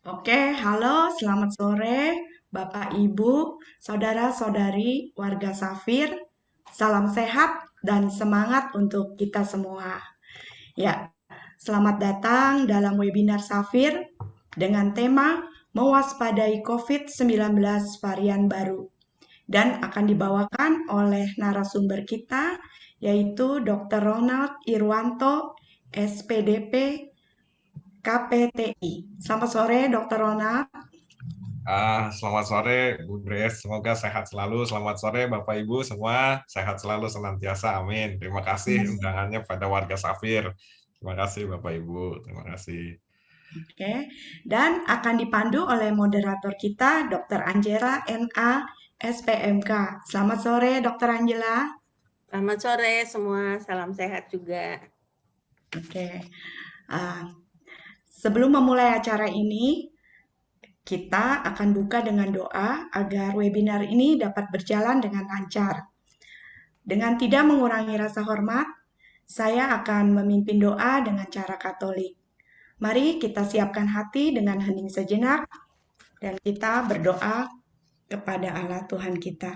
Oke, halo, selamat sore, Bapak, Ibu, saudara-saudari, warga Safir. Salam sehat dan semangat untuk kita semua. Ya, selamat datang dalam webinar Safir dengan tema Mewaspadai COVID-19 varian baru dan akan dibawakan oleh narasumber kita yaitu Dr. Ronald Irwanto, SPDP KPTI. Selamat sore, Dr. Ronald. Selamat sore Bu Grace, semoga sehat selalu. Selamat sore Bapak Ibu semua, sehat selalu senantiasa, amin. Terima kasih undangannya pada warga Safir. Terima kasih Bapak Ibu, terima kasih. Oke, dan akan dipandu oleh moderator kita, Dr. Angela NA SPMK. Selamat sore, Dr. Angela. Selamat sore semua, salam sehat juga. Oke, ah, sebelum memulai acara ini, kita akan buka dengan doa agar webinar ini dapat berjalan dengan lancar. Dengan tidak mengurangi rasa hormat, saya akan memimpin doa dengan cara Katolik. Mari kita siapkan hati dengan hening sejenak dan kita berdoa kepada Allah Tuhan kita.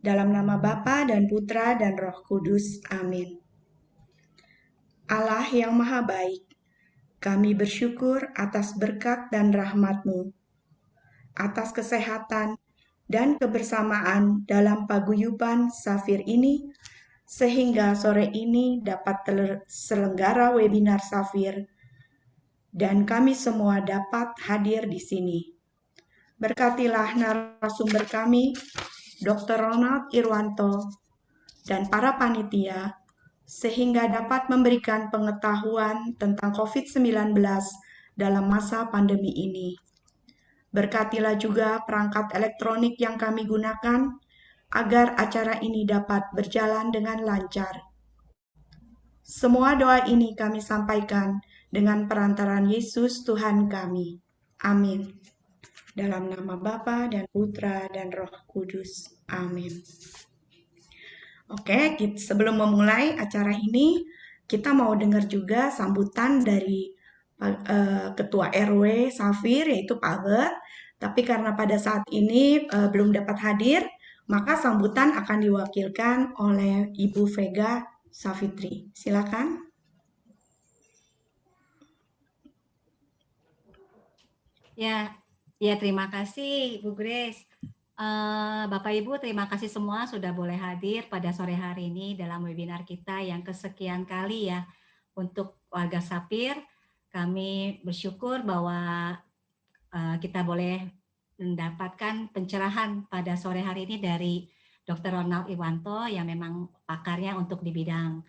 Dalam nama Bapa dan Putra dan Roh Kudus. Amin. Allah yang Maha Baik, kami bersyukur atas berkat dan rahmat-Mu, atas kesehatan dan kebersamaan dalam paguyuban Safir ini, sehingga sore ini dapat terselenggara webinar Safir dan kami semua dapat hadir di sini. Berkatilah narasumber kami, Dr. Ronald Irwanto, dan para panitia, sehingga dapat memberikan pengetahuan tentang COVID-19 dalam masa pandemi ini. Berkatilah juga perangkat elektronik yang kami gunakan, agar acara ini dapat berjalan dengan lancar. Semua doa ini kami sampaikan dengan perantaraan Yesus Tuhan kami. Amin. Dalam nama Bapa dan Putra dan Roh Kudus. Amin. Oke, sebelum memulai acara ini, kita mau dengar juga sambutan dari Ketua RW Safir, yaitu Pak Albert. Tapi karena pada saat ini belum dapat hadir, maka sambutan akan diwakilkan oleh Ibu Vega Safitri. Silakan. Ya, terima kasih Bu Grace. Bapak Ibu, terima kasih semua sudah boleh hadir pada sore hari ini dalam webinar kita yang kesekian kali ya untuk warga Safir. Kami bersyukur bahwa kita boleh mendapatkan pencerahan pada sore hari ini dari Dr. Ronald Irwanto yang memang pakarnya untuk di bidang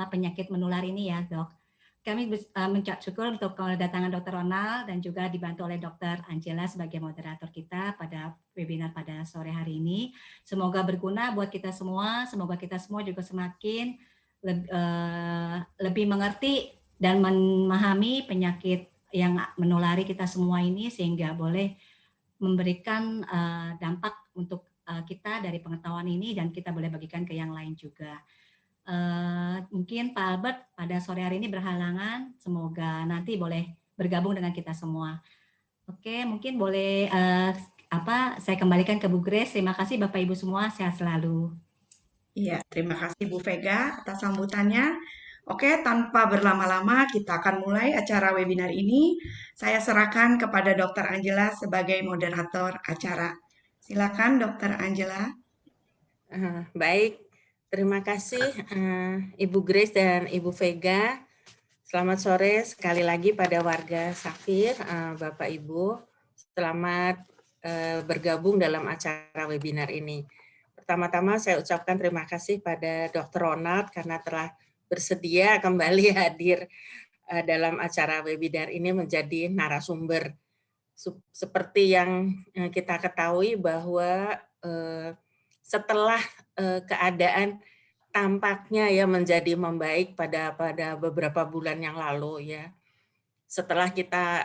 penyakit menular ini ya, Dok. Kami mengucap syukur untuk kedatangan Dr. Ronald dan juga dibantu oleh Dr. Angela sebagai moderator kita pada webinar pada sore hari ini. Semoga berguna buat kita semua, semoga kita semua juga semakin lebih mengerti dan memahami penyakit yang menulari kita semua ini sehingga boleh memberikan dampak untuk kita dari pengetahuan ini dan kita boleh bagikan ke yang lain juga. Mungkin Pak Albert pada sore hari ini berhalangan, semoga nanti boleh bergabung dengan kita semua. Oke, mungkin boleh saya kembalikan ke Bu Grace. Terima kasih Bapak Ibu semua, sehat selalu. Iya, terima kasih Bu Vega atas sambutannya. Oke, tanpa berlama-lama kita akan mulai acara webinar ini. Saya serahkan kepada Dr. Angela sebagai moderator acara. Silakan Dr. Angela. Baik, terima kasih Ibu Grace dan Ibu Vega. Selamat sore sekali lagi pada warga Safir, Bapak Ibu. Selamat bergabung dalam acara webinar ini. Pertama-tama saya ucapkan terima kasih pada Dr. Ronald karena telah bersedia kembali hadir dalam acara webinar ini menjadi narasumber. Seperti yang kita ketahui bahwa setelah keadaan tampaknya ya menjadi membaik pada beberapa bulan yang lalu ya, setelah kita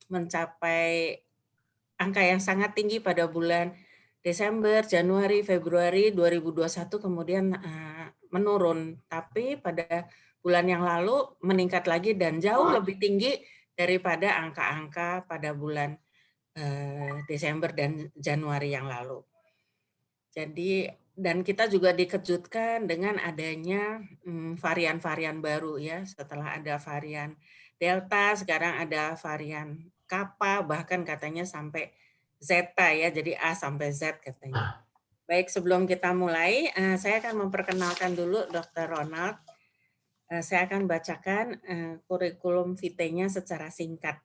mencapai angka yang sangat tinggi pada bulan Desember, Januari, Februari 2021 kemudian menurun, tapi pada bulan yang lalu meningkat lagi dan jauh lebih tinggi daripada angka-angka pada bulan Desember dan Januari yang lalu. Jadi, dan kita juga dikejutkan dengan adanya varian-varian baru ya. Setelah ada varian Delta, sekarang ada varian Kappa, bahkan katanya sampai Zeta ya, jadi A sampai Z katanya. Baik, sebelum kita mulai, saya akan memperkenalkan dulu Dr. Ronald. Saya akan bacakan kurikulum vitae-nya secara singkat.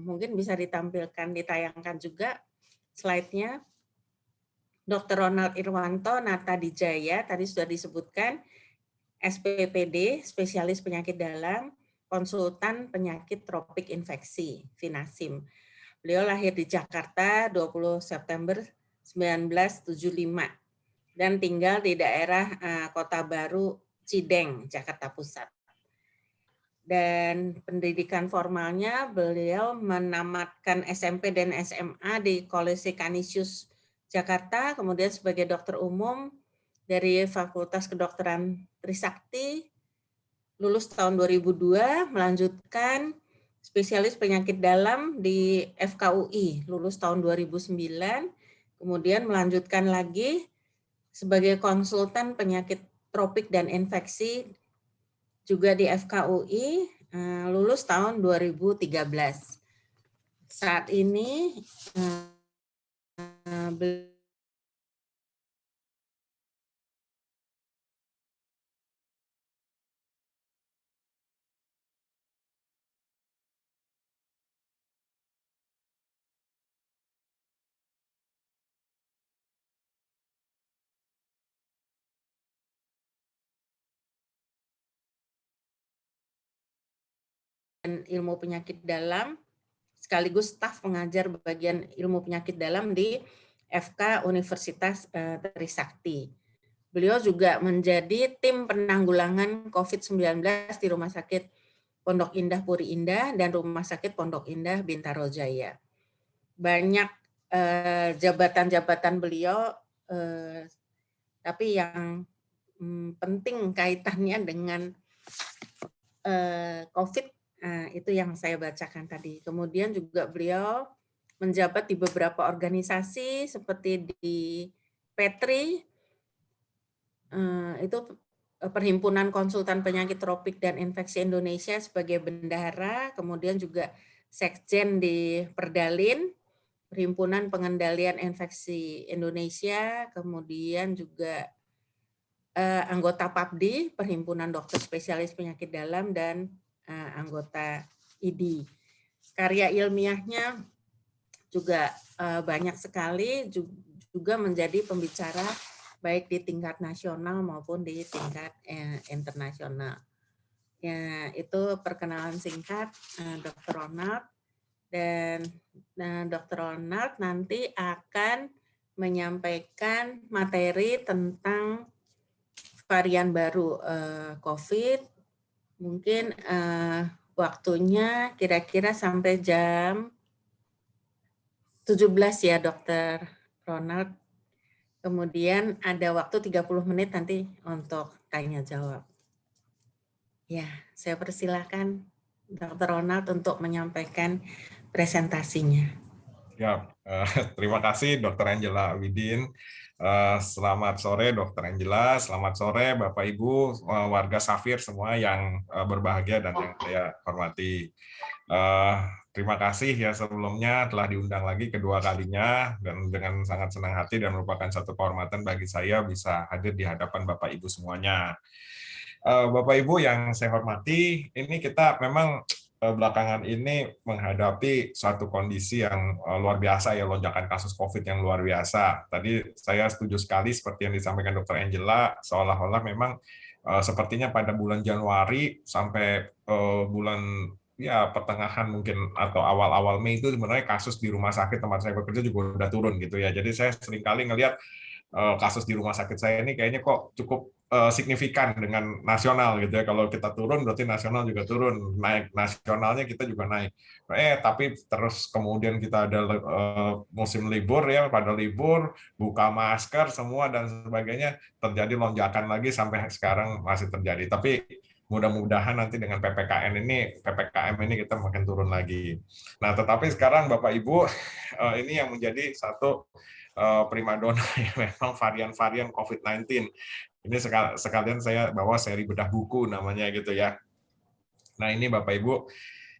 Mungkin bisa ditampilkan, ditayangkan juga slide-nya. Dr. Ronald Irwanto Nata Dijaya, tadi sudah disebutkan, SPPD, spesialis penyakit dalam, konsultan penyakit tropik infeksi, Vinasim. Beliau lahir di Jakarta 20 September 1975 dan tinggal di daerah Kota Baru, Cideng, Jakarta Pusat. Dan pendidikan formalnya beliau menamatkan SMP dan SMA di College Canisius Jakarta, kemudian sebagai dokter umum dari Fakultas Kedokteran Trisakti, lulus tahun 2002, melanjutkan spesialis penyakit dalam di FKUI, lulus tahun 2009, kemudian melanjutkan lagi sebagai konsultan penyakit tropik dan infeksi juga di FKUI, lulus tahun 2013. Saat ini ilmu penyakit dalam, sekaligus staf pengajar bagian ilmu penyakit dalam di FK Universitas Trisakti. Beliau juga menjadi tim penanggulangan COVID-19 di Rumah Sakit Pondok Indah Puri Indah dan Rumah Sakit Pondok Indah Bintaro Jaya. Banyak jabatan-jabatan beliau, tapi yang penting kaitannya dengan COVID, itu yang saya bacakan tadi. Kemudian juga beliau menjabat di beberapa organisasi seperti di Petri, itu Perhimpunan Konsultan Penyakit Tropik dan Infeksi Indonesia sebagai bendahara, kemudian juga Sekjen di Perdalin, Perhimpunan Pengendalian Infeksi Indonesia, kemudian juga anggota PAPDI, Perhimpunan Dokter Spesialis Penyakit Dalam, dan anggota IDI. Karya ilmiahnya juga banyak sekali, juga menjadi pembicara baik di tingkat nasional maupun di tingkat internasional. Ya, itu perkenalan singkat Dr. Ronald. Dan Dr. Ronald nanti akan menyampaikan materi tentang varian baru COVID. Mungkin waktunya kira-kira sampai jam 17 ya, Dr. Ronald. Kemudian ada waktu 30 menit nanti untuk tanya jawab. Ya, saya persilahkan Dr. Ronald untuk menyampaikan presentasinya. Ya, terima kasih Dr. Angela Widin. Selamat sore Dr. Angela, selamat sore Bapak Ibu warga Safir semua yang berbahagia dan yang saya hormati. Terima kasih ya sebelumnya telah diundang lagi kedua kalinya, dan dengan sangat senang hati dan merupakan satu kehormatan bagi saya bisa hadir di hadapan Bapak Ibu semuanya. Bapak Ibu yang saya hormati, ini kita memang belakangan ini menghadapi suatu kondisi yang luar biasa ya, lonjakan kasus COVID yang luar biasa. Tadi saya setuju sekali seperti yang disampaikan Dr. Angela, seolah-olah memang sepertinya pada bulan Januari sampai bulan ya pertengahan mungkin atau awal-awal Mei itu sebenarnya kasus di rumah sakit tempat saya bekerja juga udah turun gitu ya. Jadi saya seringkali ngelihat kasus di rumah sakit saya ini kayaknya kok cukup signifikan dengan nasional gitu ya. Kalau kita turun berarti nasional juga turun, naik nasionalnya kita juga naik. Tapi terus kemudian kita ada musim libur ya, pada libur buka masker semua dan sebagainya, terjadi lonjakan lagi sampai sekarang masih terjadi. Tapi mudah-mudahan nanti dengan PPKM ini kita makin turun lagi. Nah, tetapi sekarang Bapak Ibu, ini yang menjadi satu primadona ya, memang varian-varian COVID-19. Ini sekalian saya bawa seri bedah buku namanya gitu ya. Nah, ini Bapak Ibu,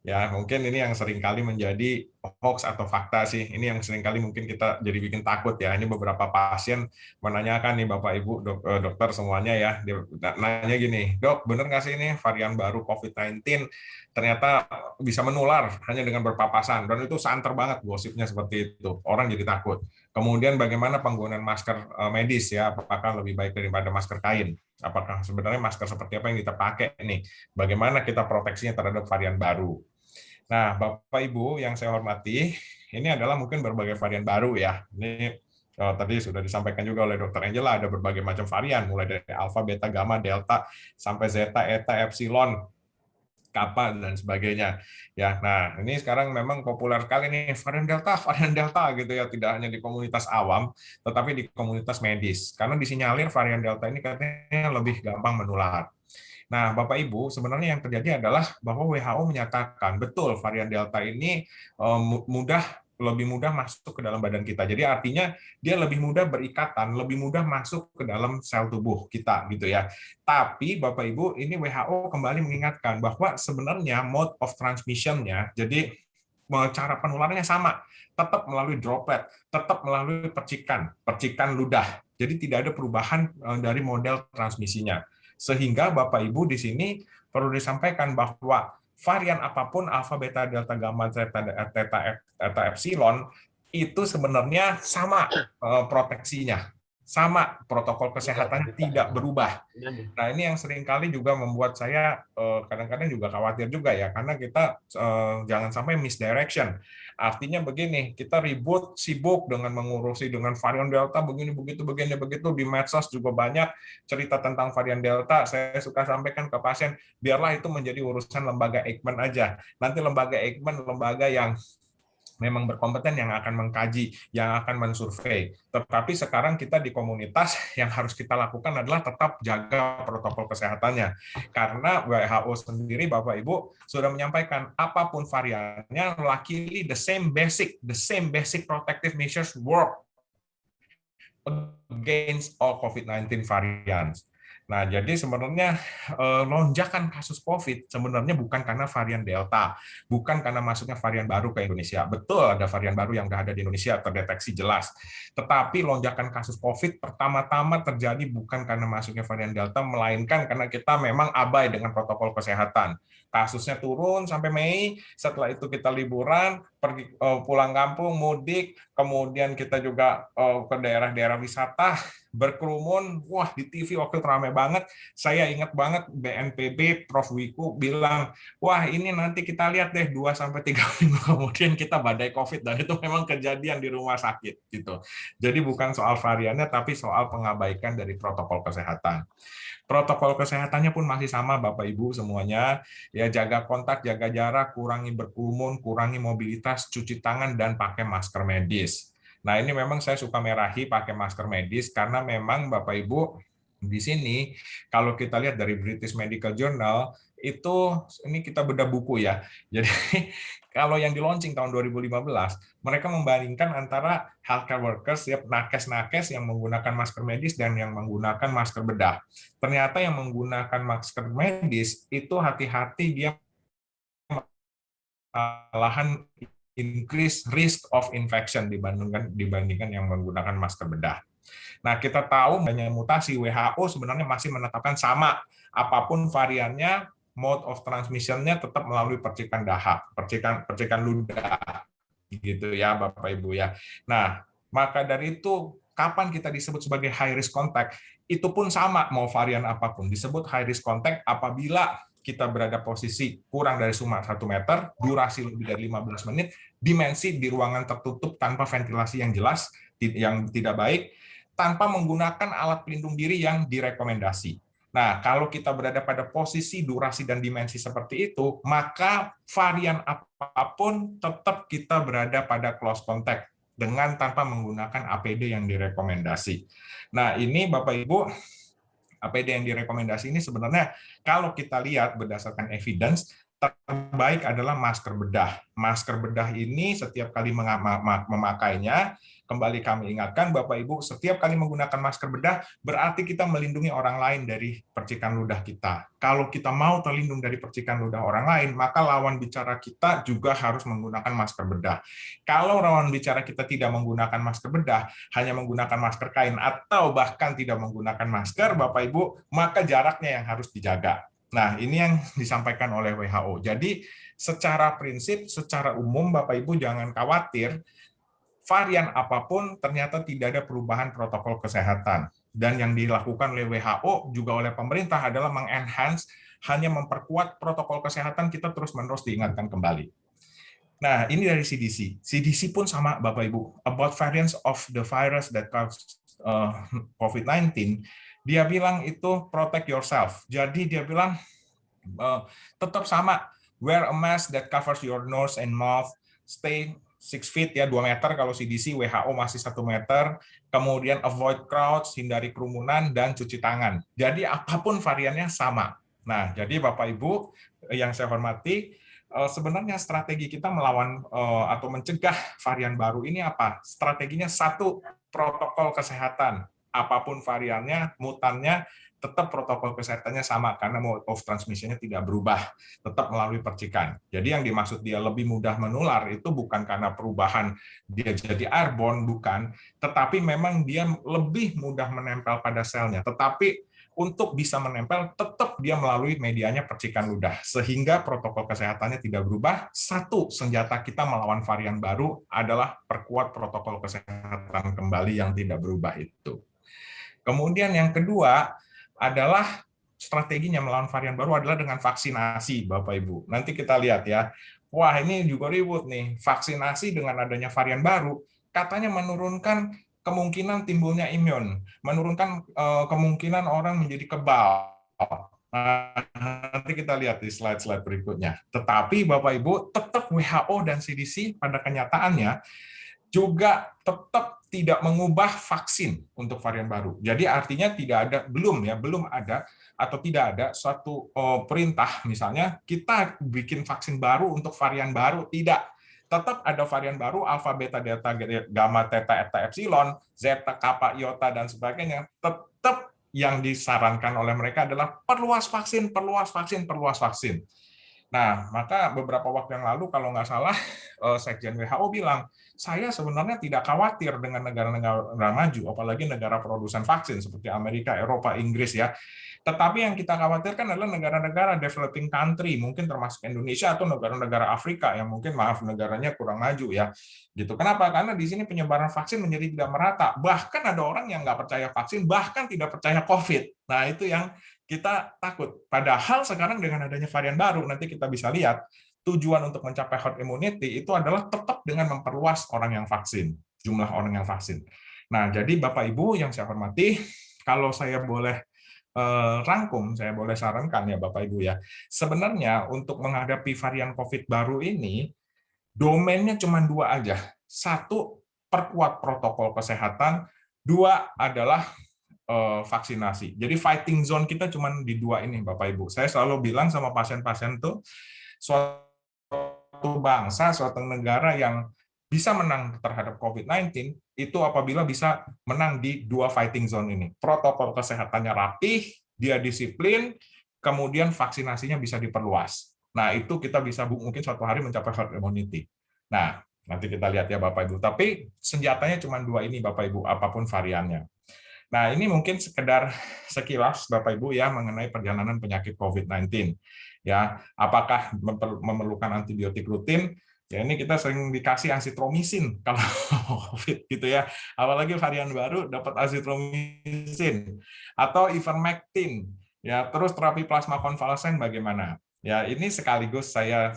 ya mungkin ini yang seringkali menjadi hoax atau fakta sih. Ini yang seringkali mungkin kita jadi bikin takut ya. Ini beberapa pasien menanyakan nih Bapak Ibu, dokter semuanya ya. Dia nanya gini, dok bener nggak sih ini varian baru COVID-19 ternyata bisa menular hanya dengan berpapasan. Dan itu santer banget gosipnya seperti itu. Orang jadi takut. Kemudian bagaimana penggunaan masker medis ya, apakah lebih baik daripada masker kain? Apakah sebenarnya masker seperti apa yang kita pakai nih? Bagaimana kita proteksinya terhadap varian baru? Nah, Bapak Ibu yang saya hormati, ini adalah mungkin berbagai varian baru ya. Ini tadi sudah disampaikan juga oleh Dr. Angela, ada berbagai macam varian, mulai dari alfa, beta, gamma, delta, sampai zeta, eta, epsilon, kappa, dan sebagainya. Ya, nah ini sekarang memang populer sekali nih varian delta gitu ya, tidak hanya di komunitas awam, tetapi di komunitas medis. Karena disinyalir varian delta ini katanya lebih gampang menular. Nah, Bapak Ibu, sebenarnya yang terjadi adalah bahwa WHO menyatakan betul varian Delta ini lebih mudah masuk ke dalam badan kita. Jadi artinya dia lebih mudah berikatan, lebih mudah masuk ke dalam sel tubuh kita gitu ya. Tapi Bapak Ibu, ini WHO kembali mengingatkan bahwa sebenarnya mode of transmission-nya, jadi cara penularannya sama, tetap melalui droplet, tetap melalui percikan ludah. Jadi tidak ada perubahan dari model transmisinya. Sehingga Bapak Ibu di sini perlu disampaikan bahwa varian apapun alfa, beta, delta, gamma, zeta, eta, epsilon itu sebenarnya sama proteksinya, sama protokol kesehatannya tidak berubah. Nah, ini yang seringkali juga membuat saya kadang-kadang juga khawatir juga ya, karena kita jangan sampai misdirection. Artinya begini, kita ribut, sibuk dengan mengurusi dengan varian Delta, begini, begitu, di medsos juga banyak cerita tentang varian Delta. Saya suka sampaikan ke pasien, biarlah itu menjadi urusan lembaga Eijkman aja. Nanti lembaga Eijkman, lembaga yang memang berkompeten yang akan mengkaji, yang akan mensurvei. Tetapi sekarang kita di komunitas yang harus kita lakukan adalah tetap jaga protokol kesehatannya. Karena WHO sendiri, Bapak Ibu, sudah menyampaikan apapun variannya, luckily the same basic protective measures work against all COVID-19 variants. Nah, jadi sebenarnya lonjakan kasus COVID sebenarnya bukan karena varian Delta, bukan karena masuknya varian baru ke Indonesia. Betul ada varian baru yang sudah ada di Indonesia, terdeteksi jelas. Tetapi lonjakan kasus COVID pertama-tama terjadi bukan karena masuknya varian Delta, melainkan karena kita memang abai dengan protokol kesehatan. Kasusnya turun sampai Mei, setelah itu kita liburan, pergi pulang kampung, mudik, kemudian kita juga ke daerah-daerah wisata, berkerumun, wah di TV waktu itu ramai banget. Saya ingat banget BNPB, Prof. Wiku bilang, wah ini nanti kita lihat deh 2-3 minggu kemudian kita badai COVID, dan itu memang kejadian di rumah sakit gitu. Jadi bukan soal variannya, tapi soal pengabaikan dari protokol kesehatan. Protokol kesehatannya pun masih sama Bapak Ibu semuanya, ya jaga kontak, jaga jarak, kurangi berkerumun, kurangi mobilitas, cuci tangan, dan pakai masker medis. Nah, ini memang saya suka merahi pakai masker medis karena memang Bapak Ibu di sini kalau kita lihat dari British Medical Journal itu ini kita bedah buku ya. Jadi kalau yang di launching tahun 2015, mereka membandingkan antara healthcare workers, ya nakes-nakes yang menggunakan masker medis dan yang menggunakan masker bedah. Ternyata yang menggunakan masker medis itu hati-hati, dia malahan increase risk of infection dibandingkan yang menggunakan masker bedah. Nah, kita tahu banyak mutasi, WHO sebenarnya masih menetapkan sama, apapun variannya, mode of transmission-nya tetap melalui percikan dahak, percikan ludah, gitu ya Bapak Ibu ya. Nah, maka dari itu kapan kita disebut sebagai high risk contact? Itu pun sama, mau varian apapun disebut high risk contact apabila kita berada posisi kurang dari 1 meter, durasi lebih dari 15 menit, dimensi di ruangan tertutup tanpa ventilasi yang jelas, yang tidak baik, tanpa menggunakan alat pelindung diri yang direkomendasi. Nah, kalau kita berada pada posisi, durasi, dan dimensi seperti itu, maka varian apapun tetap kita berada pada close contact dengan tanpa menggunakan APD yang direkomendasi. Nah, ini Bapak Ibu APD yang direkomendasi ini sebenarnya kalau kita lihat berdasarkan evidence, terbaik adalah masker bedah. Masker bedah ini setiap kali memakainya, kembali kami ingatkan Bapak Ibu, setiap kali menggunakan masker bedah berarti kita melindungi orang lain dari percikan ludah kita. Kalau kita mau terlindung dari percikan ludah orang lain, maka lawan bicara kita juga harus menggunakan masker bedah. Kalau lawan bicara kita tidak menggunakan masker bedah, hanya menggunakan masker kain atau bahkan tidak menggunakan masker, Bapak Ibu, maka jaraknya yang harus dijaga. Nah, ini yang disampaikan oleh WHO. Jadi, secara prinsip, secara umum, Bapak Ibu jangan khawatir, varian apapun ternyata tidak ada perubahan protokol kesehatan. Dan yang dilakukan oleh WHO juga oleh pemerintah adalah mengenhance, hanya memperkuat protokol kesehatan, kita terus-menerus diingatkan kembali. Nah, ini dari CDC. CDC pun sama, Bapak Ibu. About variants of the virus that cause COVID-19, dia bilang itu protect yourself. Jadi dia bilang tetap sama, wear a mask that covers your nose and mouth, stay 6 feet ya, 2 meter kalau CDC, WHO masih 1 meter, kemudian avoid crowds, hindari kerumunan, dan cuci tangan. Jadi apapun variannya sama. Nah, jadi Bapak Ibu yang saya hormati, sebenarnya strategi kita melawan atau mencegah varian baru ini apa? Strateginya satu, protokol kesehatan. Apapun variannya, mutannya, tetap protokol kesehatannya sama karena mode of transmission-nya tidak berubah, tetap melalui percikan. Jadi yang dimaksud dia lebih mudah menular itu bukan karena perubahan dia jadi airborne, bukan, tetapi memang dia lebih mudah menempel pada selnya. Tetapi untuk bisa menempel, tetap dia melalui medianya percikan ludah, sehingga protokol kesehatannya tidak berubah. Satu, senjata kita melawan varian baru adalah perkuat protokol kesehatan kembali yang tidak berubah itu. Kemudian yang kedua adalah strateginya melawan varian baru adalah dengan vaksinasi, Bapak Ibu. Nanti kita lihat ya. Wah, ini juga ribut nih. Vaksinasi dengan adanya varian baru katanya menurunkan kemungkinan timbulnya imun, menurunkan kemungkinan orang menjadi kebal. Nah, nanti kita lihat di slide-slide berikutnya. Tetapi Bapak Ibu, tetap WHO dan CDC pada kenyataannya juga tetap tidak mengubah vaksin untuk varian baru. Jadi artinya belum ada atau tidak ada suatu perintah misalnya kita bikin vaksin baru untuk varian baru, tidak. Tetap ada varian baru alfa, beta, delta, gamma, theta, eta, epsilon, zeta, kappa, iota dan sebagainya. Tetap yang disarankan oleh mereka adalah perluas vaksin, perluas vaksin, perluas vaksin. Nah, maka beberapa waktu yang lalu kalau nggak salah Sekjen WHO bilang, saya sebenarnya tidak khawatir dengan negara-negara maju, apalagi negara produsen vaksin seperti Amerika, Eropa, Inggris ya. Tetapi yang kita khawatirkan adalah negara-negara developing country, mungkin termasuk Indonesia atau negara-negara Afrika yang mungkin negaranya kurang maju ya. Gitu. Kenapa? Karena di sini penyebaran vaksin menjadi tidak merata. Bahkan ada orang yang nggak percaya vaksin, bahkan tidak percaya COVID. Nah, itu yang kita takut. Padahal sekarang dengan adanya varian baru, nanti kita bisa lihat, tujuan untuk mencapai herd immunity itu adalah tetap dengan memperluas orang yang vaksin, jumlah orang yang vaksin. Nah, jadi Bapak Ibu yang saya hormati, kalau saya boleh rangkum, saya boleh sarankan ya Bapak Ibu ya, sebenarnya untuk menghadapi varian COVID baru ini, domainnya cuma 2 aja. 1, perkuat protokol kesehatan, 2 adalah vaksinasi. Jadi fighting zone kita cuma di 2 ini, Bapak Ibu. Saya selalu bilang sama pasien-pasien tuh, suatu bangsa, suatu negara yang bisa menang terhadap COVID-19 itu apabila bisa menang di 2 fighting zone ini. Protokol kesehatannya rapih, dia disiplin, kemudian vaksinasinya bisa diperluas. Nah, itu kita bisa mungkin suatu hari mencapai herd immunity. Nah, nanti kita lihat ya Bapak Ibu. Tapi senjatanya cuma 2 ini Bapak Ibu, apapun variannya. Nah, ini mungkin sekedar sekilas Bapak Ibu ya mengenai perjalanan penyakit COVID-19. Ya, apakah memerlukan antibiotik rutin? Ya, ini kita sering dikasih azitromisin kalau COVID gitu ya. Apalagi varian baru dapat azitromisin atau ivermectin. Ya, terus terapi plasma konvalesen bagaimana? Ya, ini sekaligus saya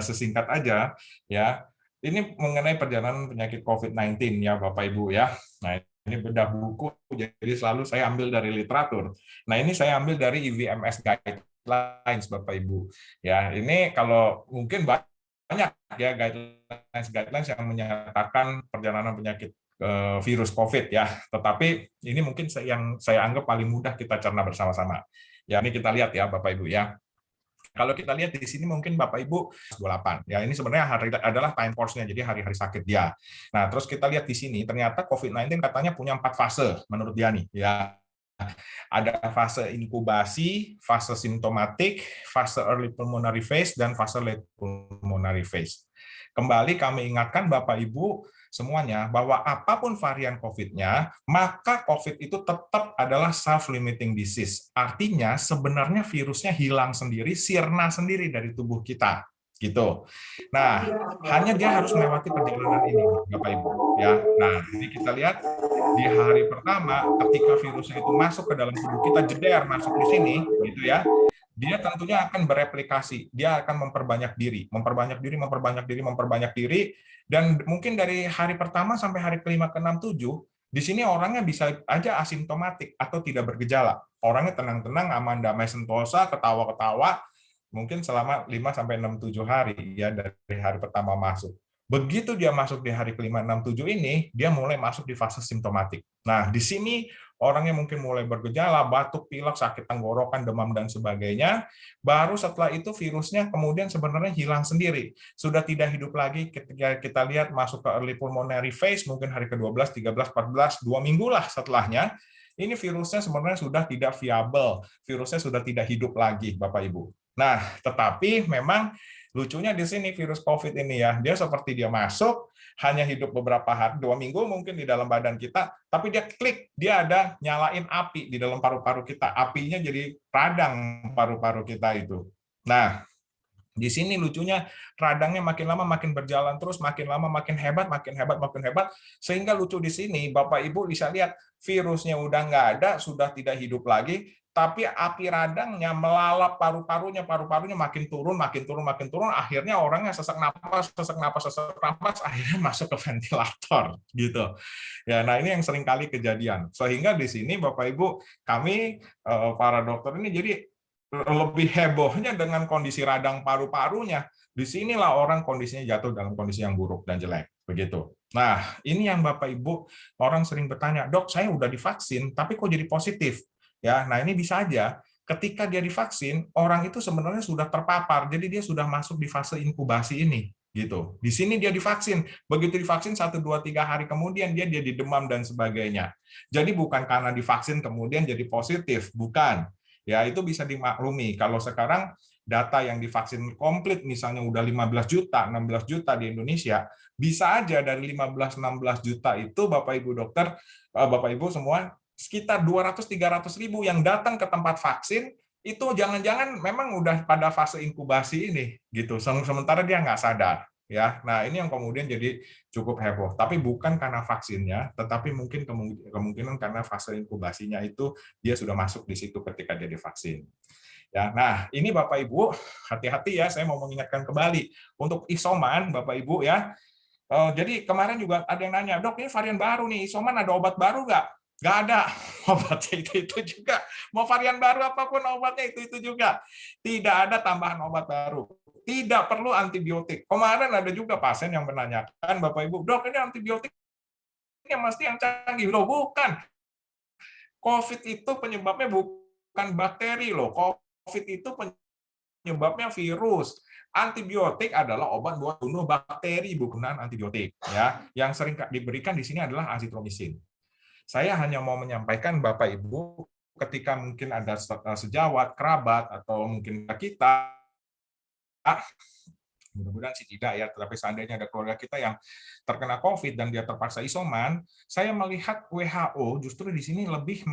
sesingkat aja ya. Ini mengenai perjalanan penyakit COVID-19 ya Bapak Ibu ya. Nah, ini bedah buku, jadi selalu saya ambil dari literatur. Nah, ini saya ambil dari IVMS Guidelines, Bapak Ibu. Ya, ini kalau mungkin banyak ya guidelines yang menyatakan perjalanan penyakit virus COVID ya. Tetapi ini mungkin yang saya anggap paling mudah kita cerna bersama-sama. Ya, ini kita lihat ya Bapak Ibu ya. Kalau kita lihat di sini mungkin Bapak Ibu 28. Ya, ini sebenarnya adalah time course-nya, jadi hari-hari sakit dia. Nah, terus kita lihat di sini ternyata COVID-19 katanya punya 4 fase menurut dia nih ya. Ada fase inkubasi, fase simptomatik, fase early pulmonary phase, dan fase late pulmonary phase. Kembali kami ingatkan Bapak Ibu semuanya bahwa apapun varian COVID-nya, maka COVID itu tetap adalah self-limiting disease. Artinya sebenarnya virusnya hilang sendiri, sirna sendiri dari tubuh kita. Gitu. Nah, hanya dia harus melewati perjalanan ini, Bapak Ibu. Ya, nah ini kita lihat di hari pertama, ketika virusnya itu masuk ke dalam tubuh kita, jeder masuk di sini, gitu ya. Dia tentunya akan bereplikasi, dia akan memperbanyak diri, dan mungkin dari hari pertama sampai hari kelima, keenam, tujuh, di sini orangnya bisa aja asimptomatik atau tidak bergejala. Orangnya tenang-tenang, aman, damai, sentosa, ketawa-ketawa, mungkin selama 5 sampai 6, 7 hari ya dari hari pertama masuk. Begitu dia masuk di hari kelima, 6, 7 ini, dia mulai masuk di fase simptomatik. Nah, di sini orangnya mungkin mulai bergejala, batuk, pilek, sakit tenggorokan, demam, dan sebagainya. Baru setelah itu virusnya kemudian sebenarnya hilang sendiri. Sudah tidak hidup lagi ketika kita lihat masuk ke early pulmonary phase, mungkin hari ke-12, 13, 14, 2 minggu lah setelahnya, ini virusnya sebenarnya sudah tidak viabel, virusnya sudah tidak hidup lagi, Bapak Ibu. Nah, tetapi memang lucunya di sini virus COVID ini ya, dia seperti dia masuk, hanya hidup beberapa hari, 2 minggu mungkin di dalam badan kita, tapi dia klik, dia ada nyalain api di dalam paru-paru kita. Apinya jadi radang paru-paru kita itu. Nah, di sini lucunya radangnya makin lama makin berjalan terus, makin lama makin hebat, sehingga lucu di sini Bapak Ibu bisa lihat virusnya udah nggak ada, sudah tidak hidup lagi, tapi api radangnya melalap paru-parunya makin turun, akhirnya orangnya sesak napas, akhirnya masuk ke ventilator gitu. Ya, nah ini yang sering kali kejadian. Sehingga di sini Bapak Ibu, kami para dokter ini jadi lebih hebohnya dengan kondisi radang paru-parunya. Disinilah orang kondisinya jatuh dalam kondisi yang buruk dan jelek. Begitu. Nah, ini yang Bapak Ibu, orang sering bertanya, dok saya udah divaksin, tapi kok jadi positif? Ya, nah ini bisa aja ketika dia divaksin, orang itu sebenarnya sudah terpapar, jadi dia sudah masuk di fase inkubasi ini. Gitu. Di sini dia divaksin, begitu divaksin 1, 2, 3 hari kemudian dia jadi demam dan sebagainya. Jadi bukan karena divaksin kemudian jadi positif, bukan. Ya, itu bisa dimaklumi. Kalau sekarang data yang divaksin komplit misalnya udah 15 juta, 16 juta di Indonesia, bisa aja dari 15-16 juta itu Bapak Ibu dokter, Bapak Ibu semua, sekitar 200-300 ribu yang datang ke tempat vaksin, itu jangan-jangan memang udah pada fase inkubasi ini, gitu. Sementara dia nggak sadar. Ya, nah ini yang kemudian jadi cukup heboh. Tapi bukan karena vaksinnya, tetapi mungkin kemungkinan karena fase inkubasinya itu dia sudah masuk di situ ketika dia divaksin. Ya, nah ini Bapak Ibu hati-hati ya, saya mau mengingatkan kembali untuk isoman Bapak Ibu ya. Jadi kemarin juga ada yang nanya, dok ini varian baru nih, isoman ada obat baru nggak? Nggak ada, obatnya itu juga. Mau varian baru apapun obatnya itu juga. Tidak ada tambahan obat baru. Tidak perlu antibiotik. Kemarin ada juga pasien yang menanyakan, Bapak Ibu, dok ini antibiotik yang mesti yang canggih. Loh, bukan. COVID itu penyebabnya bukan bakteri loh. COVID itu penyebabnya virus. Antibiotik adalah obat buat bunuh bakteri, bukan antibiotik. Ya, yang sering diberikan di sini adalah azitromisin. Saya hanya mau menyampaikan Bapak Ibu, ketika mungkin ada sejawat, kerabat, atau mungkin kita, mudah-mudahan sih tidak ya, tetapi seandainya ada keluarga kita yang terkena COVID dan dia terpaksa isoman, saya melihat WHO justru di sini lebih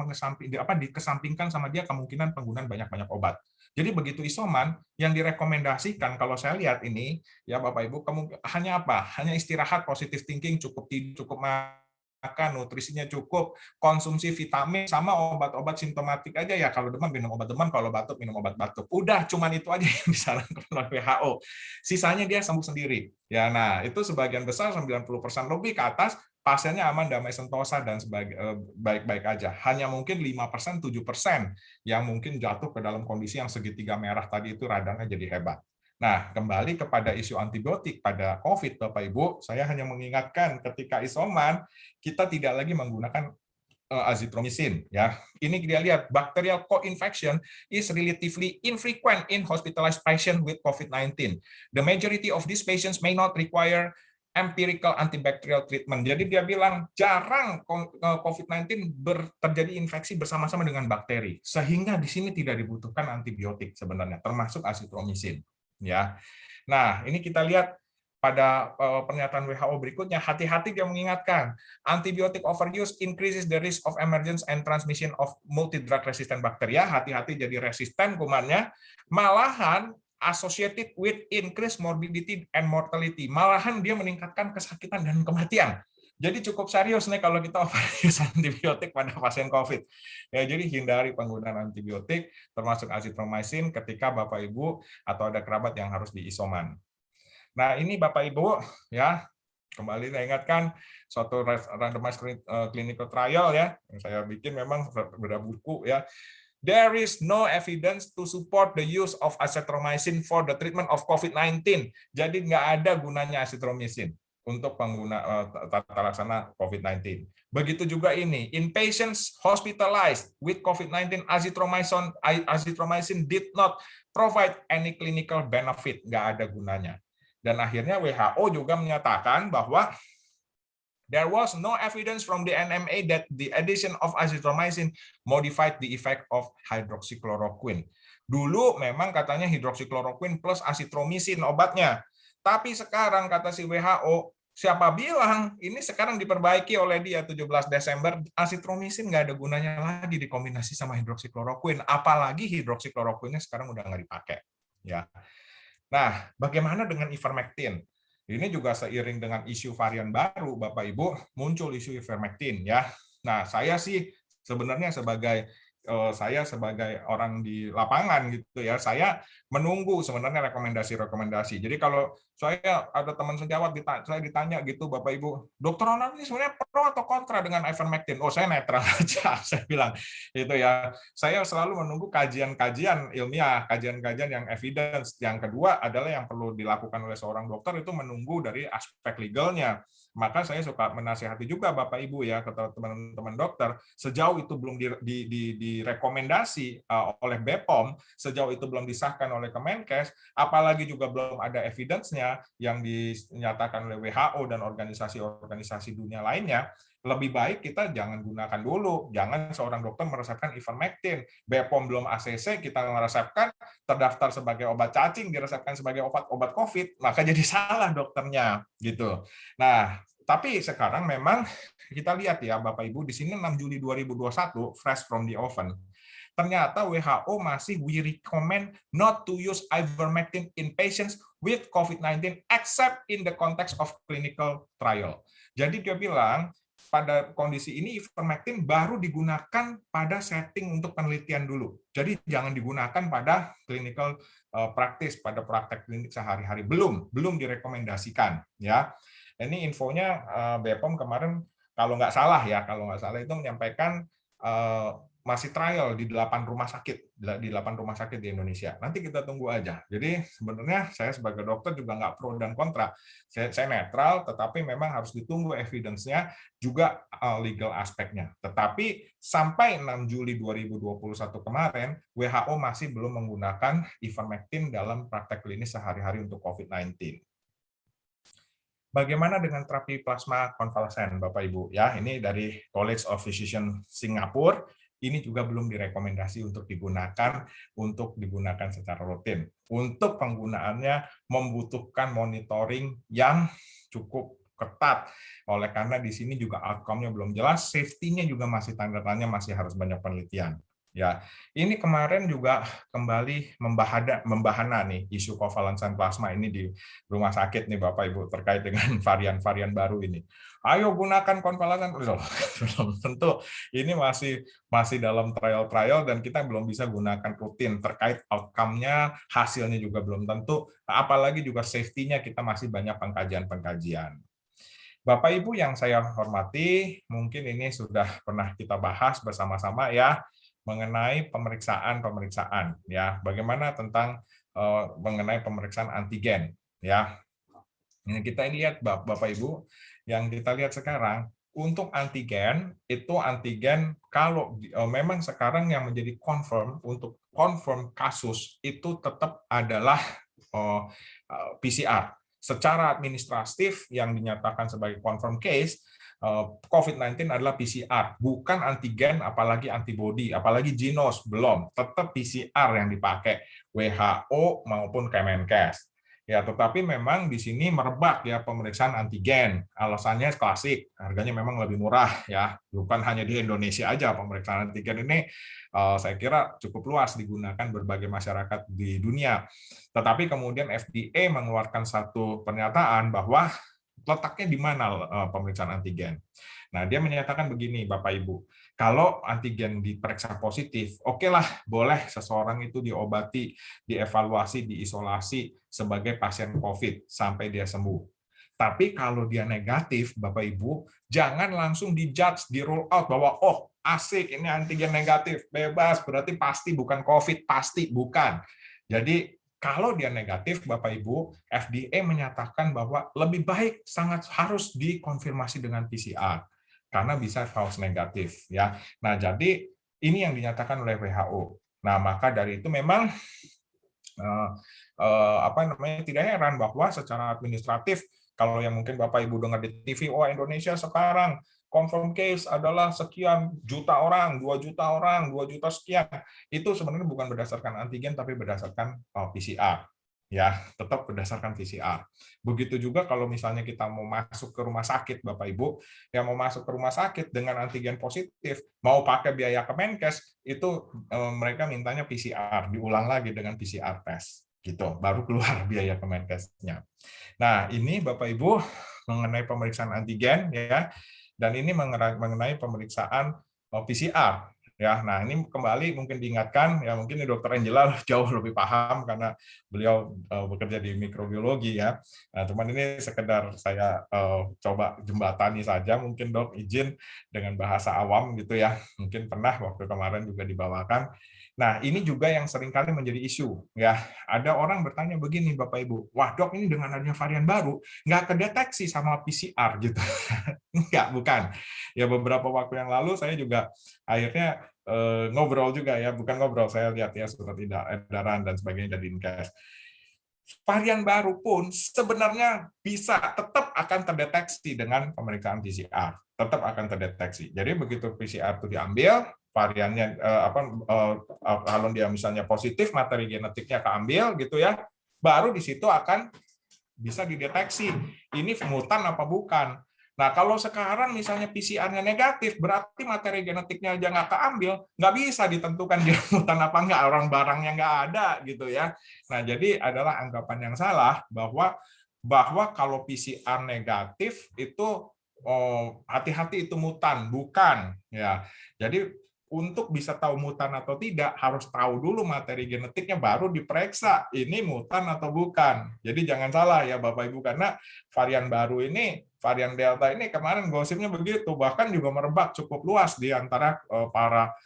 dikesampingkan sama dia kemungkinan penggunaan banyak-banyak obat. Jadi begitu isoman, yang direkomendasikan kalau saya lihat ini, ya Bapak Ibu, hanya apa? Hanya istirahat, positive thinking, cukup tidur, cukup makan, nutrisinya cukup, konsumsi vitamin, sama obat-obat simptomatik aja ya. Kalau demam minum obat demam, kalau batuk minum obat batuk. Udah, cuman itu aja yang disarankan oleh WHO. Sisanya dia sembuh sendiri. Ya, nah itu sebagian besar 90% lebih ke atas pasiennya aman, damai, sentosa dan baik-baik aja. Hanya mungkin 5%, 7% yang mungkin jatuh ke dalam kondisi yang segitiga merah tadi itu radangnya jadi hebat. Nah, kembali kepada isu antibiotik pada COVID, Bapak Ibu, saya hanya mengingatkan ketika isoman, kita tidak lagi menggunakan azithromycin. Ya, ini dia lihat, bacterial co-infection is relatively infrequent in hospitalized patients with COVID-19. The majority of these patients may not require empirical antibacterial treatment. Jadi dia bilang jarang COVID-19 terjadi infeksi bersama-sama dengan bakteri, sehingga di sini tidak dibutuhkan antibiotik sebenarnya, termasuk azithromycin. Ya, nah ini kita lihat pada pernyataan WHO berikutnya, hati-hati dia mengingatkan, antibiotic overuse increases the risk of emergence and transmission of multi-drug resistant bacteria, hati-hati jadi resisten kumannya, malahan associated with increased morbidity and mortality, malahan dia meningkatkan kesakitan dan kematian. Jadi cukup serius nih kalau kita overuse antibiotik pada pasien COVID. Ya, jadi hindari penggunaan antibiotik, termasuk azithromycin ketika Bapak Ibu atau ada kerabat yang harus diisoman. Nah, ini Bapak Ibu, ya, kembali saya ingatkan, suatu randomized clinical trial ya, yang saya bikin memang beberapa buku ya. There is no evidence to support the use of azithromycin for the treatment of COVID-19. Jadi nggak ada gunanya azithromycin untuk pengguna tata laksana COVID-19. Begitu juga ini, in patients hospitalized with COVID-19, azithromycin did not provide any clinical benefit, nggak ada gunanya. Dan akhirnya WHO juga menyatakan bahwa there was no evidence from the NMA that the addition of azithromycin modified the effect of hydroxychloroquine. Dulu memang katanya hidroksikloroquine plus azithromycin obatnya. Tapi sekarang kata si WHO, siapa bilang ini sekarang diperbaiki oleh dia 17 Desember, azithromycin nggak ada gunanya lagi dikombinasi sama hidroksikloroquine. Apalagi hidroksikloroquine sekarang udah nggak dipakai. Ya. Nah, bagaimana dengan ivermectin? Ini juga seiring dengan isu varian baru, Bapak Ibu, muncul isu ivermectin ya. Nah, saya sih sebenarnya sebagai orang di lapangan gitu ya, saya menunggu sebenarnya rekomendasi. Jadi kalau saya ada teman sejawat saya ditanya gitu, Bapak Ibu, Dokter Ronald ini sebenarnya pro atau kontra dengan ivermectin? Oh, saya netral aja, saya bilang itu ya. Saya selalu menunggu kajian-kajian ilmiah, kajian-kajian yang evidence. Yang kedua adalah yang perlu dilakukan oleh seorang dokter itu menunggu dari aspek legalnya. Maka saya suka menasihati juga Bapak Ibu ya ke teman-teman dokter, sejauh itu belum direkomendasi oleh BPOM, sejauh itu belum disahkan oleh Kemenkes, apalagi juga belum ada evidence-nya yang dinyatakan oleh WHO dan organisasi-organisasi dunia lainnya, lebih baik kita jangan gunakan dulu. Jangan seorang dokter meresepkan ivermectin. BPOM belum ACC, kita meresepkan, terdaftar sebagai obat cacing, diresepkan sebagai obat COVID, maka jadi salah dokternya. Gitu. Nah, tapi sekarang memang kita lihat ya, Bapak Ibu, di sini 6 Juli 2021, fresh from the oven. Ternyata WHO masih we recommend not to use ivermectin in patients with COVID-19 except in the context of clinical trial. Jadi dia bilang, pada kondisi ini ivermectin baru digunakan pada setting untuk penelitian dulu. Jadi jangan digunakan pada clinical practice, pada praktek klinik sehari-hari. Belum direkomendasikan ya. Ini infonya BPOM kemarin kalau nggak salah itu menyampaikan masih trial di 8 rumah sakit di Indonesia. Nanti kita tunggu aja. Jadi sebenarnya saya sebagai dokter juga nggak pro dan kontra. Saya netral, tetapi memang harus ditunggu evidence-nya juga legal aspeknya. Tetapi sampai 6 Juli 2021 kemarin, WHO masih belum menggunakan ivermectin dalam praktek klinis sehari-hari untuk COVID-19. Bagaimana dengan terapi plasma konvalesen, Bapak Ibu? Ya, ini dari College of Physicians Singapura. Ini juga belum direkomendasi untuk digunakan secara rutin. Untuk penggunaannya membutuhkan monitoring yang cukup ketat. Oleh karena di sini juga outcome-nya belum jelas, safety-nya juga masih tanda tanya, masih harus banyak penelitian. Ya, ini kemarin juga kembali membahana nih isu kovalensan plasma ini di rumah sakit nih Bapak Ibu terkait dengan varian-varian baru ini. Ayo gunakan konvalensan, belum tentu. Ini masih dalam trial dan kita belum bisa gunakan rutin terkait outcome-nya, hasilnya juga belum tentu. Apalagi juga safety-nya kita masih banyak pengkajian. Bapak Ibu yang saya hormati, mungkin ini sudah pernah kita bahas bersama-sama ya. mengenai pemeriksaan ya. Bagaimana tentang mengenai pemeriksaan antigen ya. Ini kita lihat Bapak Ibu, yang kita lihat sekarang untuk antigen itu kalau memang sekarang yang menjadi untuk confirm kasus itu tetap adalah PCR. Secara administratif yang dinyatakan sebagai confirm case COVID-19 adalah PCR, bukan antigen, apalagi antibody, apalagi Genos, belum. Tetap PCR yang dipakai WHO maupun Kemenkes. Ya, tetapi memang di sini merebak ya pemeriksaan antigen. Alasannya klasik, harganya memang lebih murah ya. Bukan hanya di Indonesia aja pemeriksaan antigen ini saya kira cukup luas digunakan berbagai masyarakat di dunia. Tetapi kemudian FDA mengeluarkan satu pernyataan bahwa letaknya di mana pemeriksaan antigen. Nah, dia menyatakan begini, Bapak Ibu, kalau antigen diperiksa positif, oke lah, boleh seseorang itu diobati, dievaluasi, diisolasi sebagai pasien COVID sampai dia sembuh. Tapi kalau dia negatif, Bapak Ibu, jangan langsung dijudge, di rule out bahwa oh asik ini antigen negatif, bebas, berarti pasti bukan COVID, pasti bukan. Jadi kalau dia negatif, Bapak Ibu, FDA menyatakan bahwa lebih baik sangat harus dikonfirmasi dengan PCR karena bisa false negatif ya. Nah, jadi ini yang dinyatakan oleh WHO. Nah, maka dari itu memang tidak heran bahwa secara administratif kalau yang mungkin Bapak Ibu dengar di TV, oh Indonesia sekarang confirm case adalah sekian juta orang, 2 juta orang, 2 juta sekian. Itu sebenarnya bukan berdasarkan antigen tapi berdasarkan PCR. Ya, tetap berdasarkan PCR. Begitu juga kalau misalnya kita mau masuk ke rumah sakit, Bapak Ibu, yang mau masuk ke rumah sakit dengan antigen positif, mau pakai biaya Kemenkes, itu mereka mintanya PCR, diulang lagi dengan PCR test. Gitu, baru keluar biaya Kemenkesnya. Nah, ini Bapak Ibu mengenai pemeriksaan antigen ya, dan ini mengenai pemeriksaan PCR. Ya, nah ini kembali mungkin diingatkan ya, mungkin Dr. Angela jauh lebih paham karena beliau bekerja di mikrobiologi ya. Nah, cuman ini sekedar saya coba jembatani saja, mungkin Dok izin dengan bahasa awam gitu ya. Mungkin pernah waktu kemarin juga dibawakan. Nah, ini juga yang seringkali menjadi isu ya. Ada orang bertanya begini Bapak Ibu, wah Dok ini dengan adanya varian baru nggak kedeteksi sama PCR gitu. Enggak, bukan. Ya beberapa waktu yang lalu saya juga akhirnya ngobrol juga ya, bukan ngobrol, saya lihat ya surat edaran dan sebagainya dari Dinkes. Varian baru pun sebenarnya bisa tetap akan terdeteksi dengan pemeriksaan PCR, tetap akan terdeteksi. Jadi begitu PCR itu diambil, variannya kalau dia misalnya positif, materi genetiknya keambil gitu ya, baru di situ akan bisa dideteksi ini mutan apa bukan. Nah, kalau sekarang misalnya PCR-nya negatif, berarti materi genetiknya aja nggak keambil, nggak bisa ditentukan dia mutan apa nggak, orang barangnya nggak ada gitu ya. Nah, jadi adalah anggapan yang salah bahwa kalau PCR negatif itu hati-hati itu mutan, bukan ya. Jadi untuk bisa tahu mutan atau tidak, harus tahu dulu materi genetiknya, baru diperiksa ini mutan atau bukan. Jadi jangan salah ya Bapak Ibu, karena varian baru ini, varian Delta ini kemarin gosipnya begitu, bahkan juga merebak cukup luas di antara para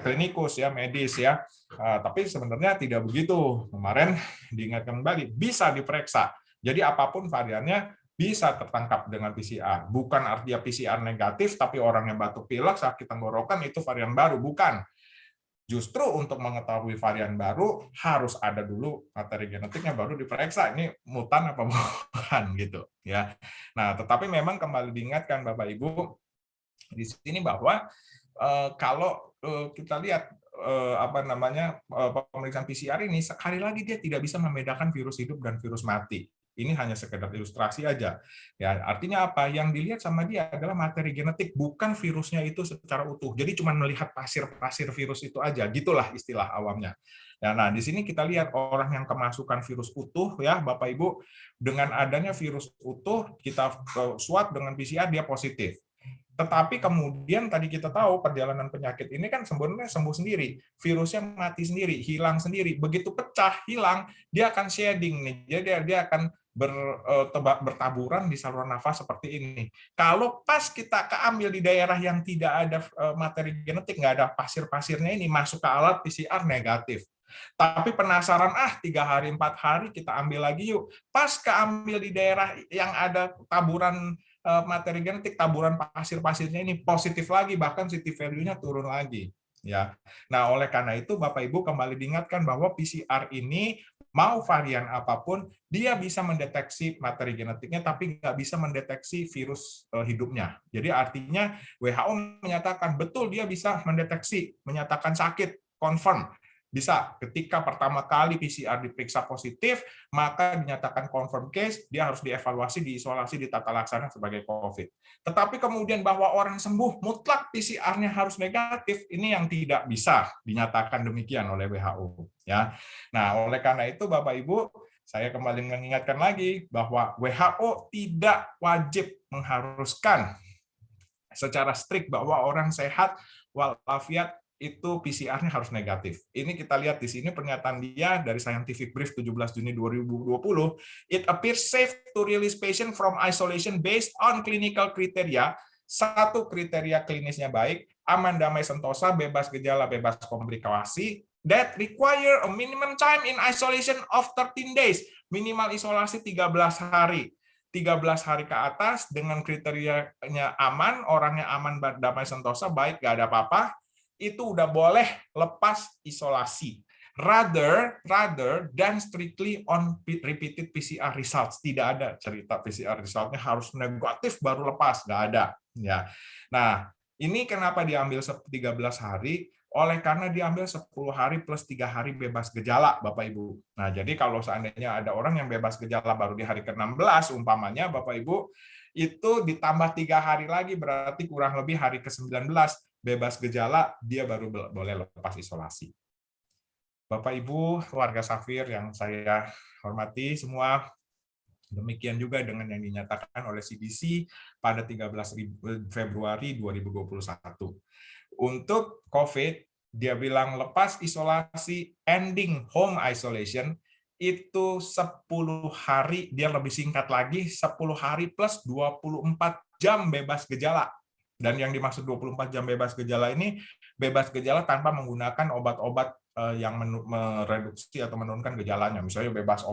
klinikus ya, medis ya. Tapi sebenarnya tidak begitu. Kemarin diingatkan kembali, bisa diperiksa. Jadi apapun variannya, bisa tertangkap dengan PCR. Bukan artinya PCR negatif, tapi orang yang batuk pilek, sakit tenggorokan, itu varian baru. Bukan. Justru untuk mengetahui varian baru, harus ada dulu materi genetiknya, baru diperiksa. Ini mutan apa bukan, gitu. Ya. Nah, tetapi memang kembali diingatkan, Bapak-Ibu, di sini bahwa kalau kita lihat pemeriksaan PCR ini, sekali lagi dia tidak bisa membedakan virus hidup dan virus mati. Ini hanya sekedar ilustrasi aja. Ya, artinya apa? Yang dilihat sama dia adalah materi genetik, bukan virusnya itu secara utuh. Jadi cuma melihat pasir-pasir virus itu aja, gitulah istilah awamnya. Ya, nah, di sini kita lihat orang yang kemasukan virus utuh ya, Bapak Ibu, dengan adanya virus utuh kita swab dengan PCR dia positif. Tetapi kemudian tadi kita tahu perjalanan penyakit ini kan sebenarnya sembuh sendiri, virusnya mati sendiri, hilang sendiri. Begitu pecah, hilang, dia akan shedding nih. Jadi dia akan bertaburan di saluran nafas seperti ini. Kalau pas kita keambil di daerah yang tidak ada materi genetik, nggak ada pasir-pasirnya ini, masuk ke alat PCR negatif. Tapi penasaran, 3 hari 4 hari kita ambil lagi yuk. Pas keambil di daerah yang ada taburan materi genetik, taburan pasir-pasirnya ini positif lagi, bahkan CT value-nya turun lagi. Ya. Nah, oleh karena itu Bapak Ibu kembali diingatkan bahwa PCR ini mau varian apapun, dia bisa mendeteksi materi genetiknya, tapi nggak bisa mendeteksi virus hidupnya. Jadi artinya WHO menyatakan betul dia bisa mendeteksi, menyatakan sakit, confirm. Bisa, ketika pertama kali PCR diperiksa positif, maka dinyatakan confirm case, dia harus dievaluasi, diisolasi, ditata laksana sebagai COVID. Tetapi kemudian bahwa orang sembuh, mutlak PCR-nya harus negatif, ini yang tidak bisa dinyatakan demikian oleh WHO. Ya. Nah, oleh karena itu Bapak Ibu, saya kembali mengingatkan lagi bahwa WHO tidak wajib mengharuskan secara strict bahwa orang sehat walafiat itu PCR-nya harus negatif. Ini kita lihat di sini pernyataan dia dari Scientific Brief 17 Juni 2020. It appears safe to release patient from isolation based on clinical criteria. Satu, kriteria klinisnya baik, aman, damai, sentosa, bebas gejala, bebas komplikasi, that require a minimum time in isolation of 13 days. Minimal isolasi 13 hari. 13 hari ke atas dengan kriterianya aman, orangnya aman, damai, sentosa, baik, nggak ada apa-apa, itu udah boleh lepas isolasi. Rather than strictly on repeated PCR results. Tidak ada cerita PCR resultnya harus negatif baru lepas, nggak ada. Ya. Nah, ini kenapa diambil 13 hari? Oleh karena diambil 10 hari plus 3 hari bebas gejala, Bapak Ibu. Nah, jadi kalau seandainya ada orang yang bebas gejala baru di hari ke-16, umpamanya Bapak Ibu, itu ditambah 3 hari lagi, berarti kurang lebih hari ke-19, bebas gejala, dia baru boleh lepas isolasi. Bapak Ibu, warga Safir yang saya hormati semua, demikian juga dengan yang dinyatakan oleh CDC pada 13 Februari 2021. Untuk COVID, dia bilang lepas isolasi, ending home isolation, itu 10 hari, dia lebih singkat lagi, 10 hari plus 24 jam bebas gejala. Dan yang dimaksud 24 jam bebas gejala ini, bebas gejala tanpa menggunakan obat-obat yang mereduksi atau menurunkan gejalanya. Misalnya bebas,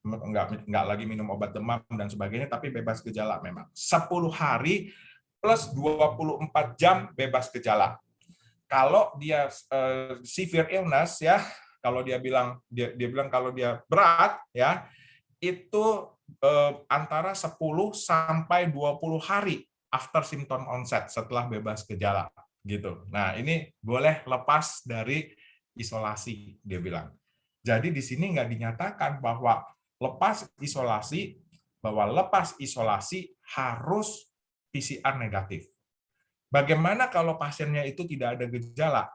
nggak lagi minum obat demam dan sebagainya, tapi bebas gejala memang. 10 hari plus 24 jam bebas gejala. Kalau dia severe illness, ya, kalau dia bilang kalau dia berat, ya, itu antara 10 sampai 20 hari after symptom onset, setelah bebas gejala gitu. Nah, ini boleh lepas dari isolasi, dia bilang. Jadi di sini nggak dinyatakan bahwa lepas isolasi harus PCR negatif. Bagaimana kalau pasiennya itu tidak ada gejala?